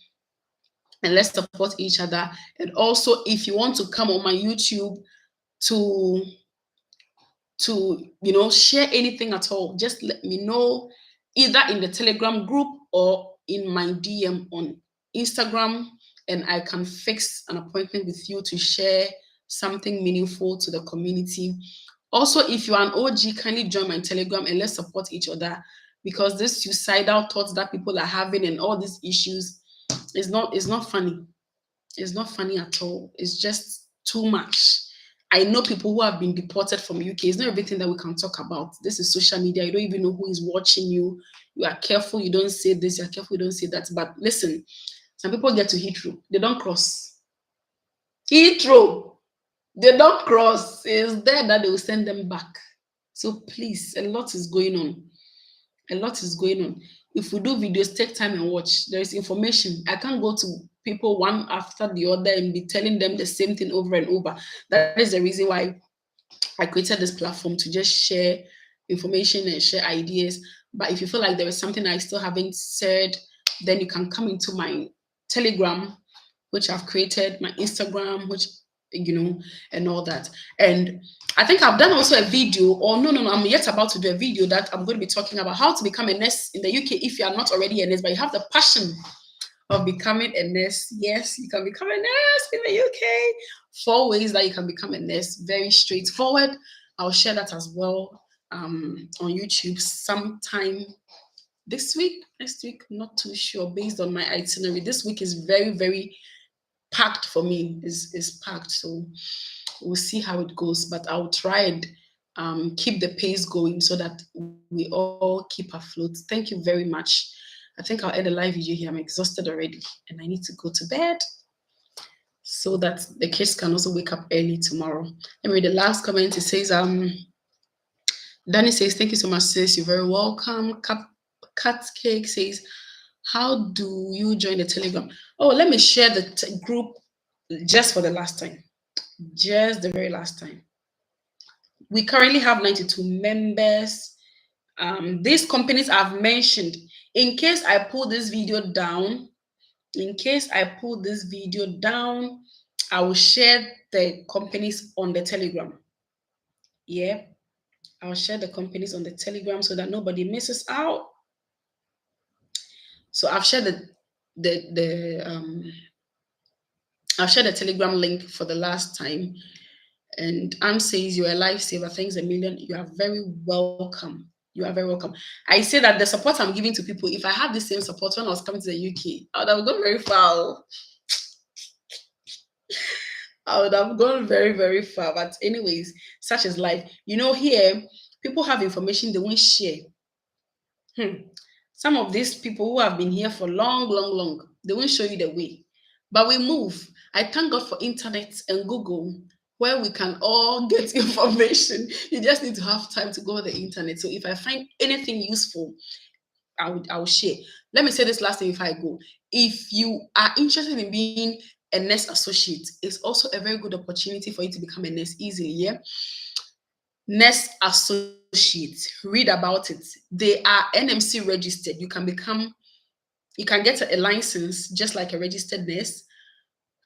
and let's support each other. And also, if you want to come on my YouTube to share anything at all, just let me know either in the Telegram group or in my DM on Instagram, and I can fix an appointment with you to share something meaningful to the community. Also, if you are an OG, kindly join my Telegram and let's support each other, because this suicidal thoughts that people are having and all these issues is not funny. It's not funny at all. It's just too much. I know people who have been deported from UK. It's not everything that we can talk about. This is social media. You don't even know who is watching you. You are careful. You don't say this. You are careful. You don't say that. But listen, some people get to Heathrow. They don't cross. Heathrow. They don't cross. It's there that they will send them back. So please, a lot is going on. A lot is going on. If we do videos, take time and watch. There is information. I can't go to people one after the other and be telling them the same thing over and over. That is the reason why I created this platform, to just share information and share ideas. But if you feel like there is something I still haven't said, then you can come into my Telegram, which I've created, my Instagram, which, and all that. And I think I've done also a video, or no, I'm yet about to do a video that I'm going to be talking about how to become a nurse in the UK if you are not already a nurse, but you have the passion of becoming a nurse. Yes, you can become a nurse in the UK. 4 ways that you can become a nurse. Very straightforward. I'll share that as well on YouTube sometime this week, next week, not too sure, based on my itinerary. This week is very, very packed for me. Is packed. So we'll see how it goes. But I'll try and keep the pace going so that we all keep afloat. Thank you very much. I think I'll end the live video here. I'm exhausted already and I need to go to bed so that the kids can also wake up early tomorrow. Let me read the last comment. It says, Danny says, thank you so much, sis. You're very welcome. Cat Cake says, how do you join the Telegram? Oh, let me share the group just for the last time. Just the very last time. We currently have 92 members. These companies I've mentioned, in case I pull this video down, I will share the companies on the Telegram. Yeah, I'll share the companies on the Telegram so that nobody misses out. So I've shared I've shared the Telegram link for the last time. And Anne says, you're a lifesaver. Thanks a million. You are very welcome. You are very welcome. I say that the support I'm giving to people, if I had the same support when I was coming to the UK, I would have gone very far. I would have gone very, very far. But anyways, such is life. Here, people have information they won't share. Some of these people who have been here for long, they won't show you the way. But we move. I thank God for internet and Google, where we can all get information. You just need to have time to go on the internet. So if I find anything useful, I will share. Let me say this last thing if I go. If you are interested in being a nurse associate, it's also a very good opportunity for you to become a nurse easily. Yeah. Nurse associates, read about it. They are NMC registered. You can get a license just like a registered nurse,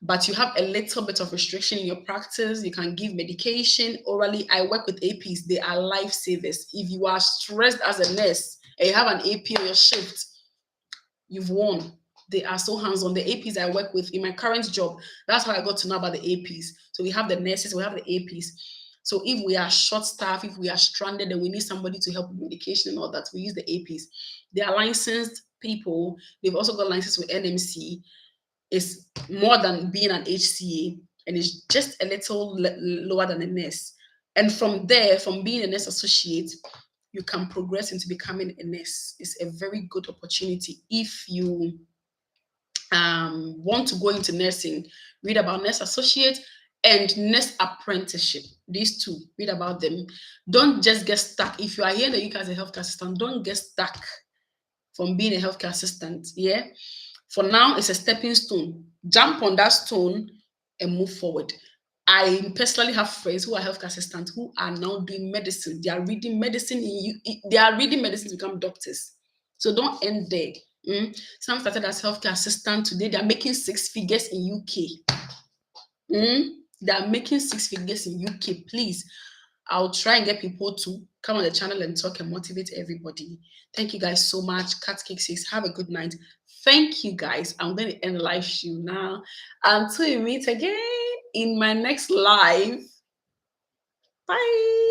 but you have a little bit of restriction in your practice. You can give medication orally. I work with APs. They are lifesavers. If you are stressed as a nurse and you have an AP on your shift, you've won. They are so hands-on. The APs I work with in my current job, that's how I got to know about the APs. So we have the nurses, we have the APs. So if we are short-staffed, if we are stranded and we need somebody to help with medication and all that, we use the APs. They are licensed people. They've also got license with NMC. It's more than being an HCA, and it's just a little lower than a nurse. And from there, from being a nurse associate, you can progress into becoming a nurse. It's a very good opportunity. If you want to go into nursing, read about nurse associate and nurse apprenticeship. These two, read about them. Don't just get stuck. If you are here in the UK as a healthcare assistant, don't get stuck from being a healthcare assistant. Yeah. For now, it's a stepping stone. Jump on that stone and move forward. I personally have friends who are healthcare assistants who are now doing medicine. They are reading medicine. They are reading medicine to become doctors. So don't end there. Some started as healthcare assistant. Today they are making 6 figures in UK. They are making 6 figures in UK. Please, I'll try and get people to come on the channel and talk and motivate everybody. Thank you guys so much. Cat Cake says, have a good night. Thank you guys. I'm going to end the live stream now. Until we meet again in my next live. Bye.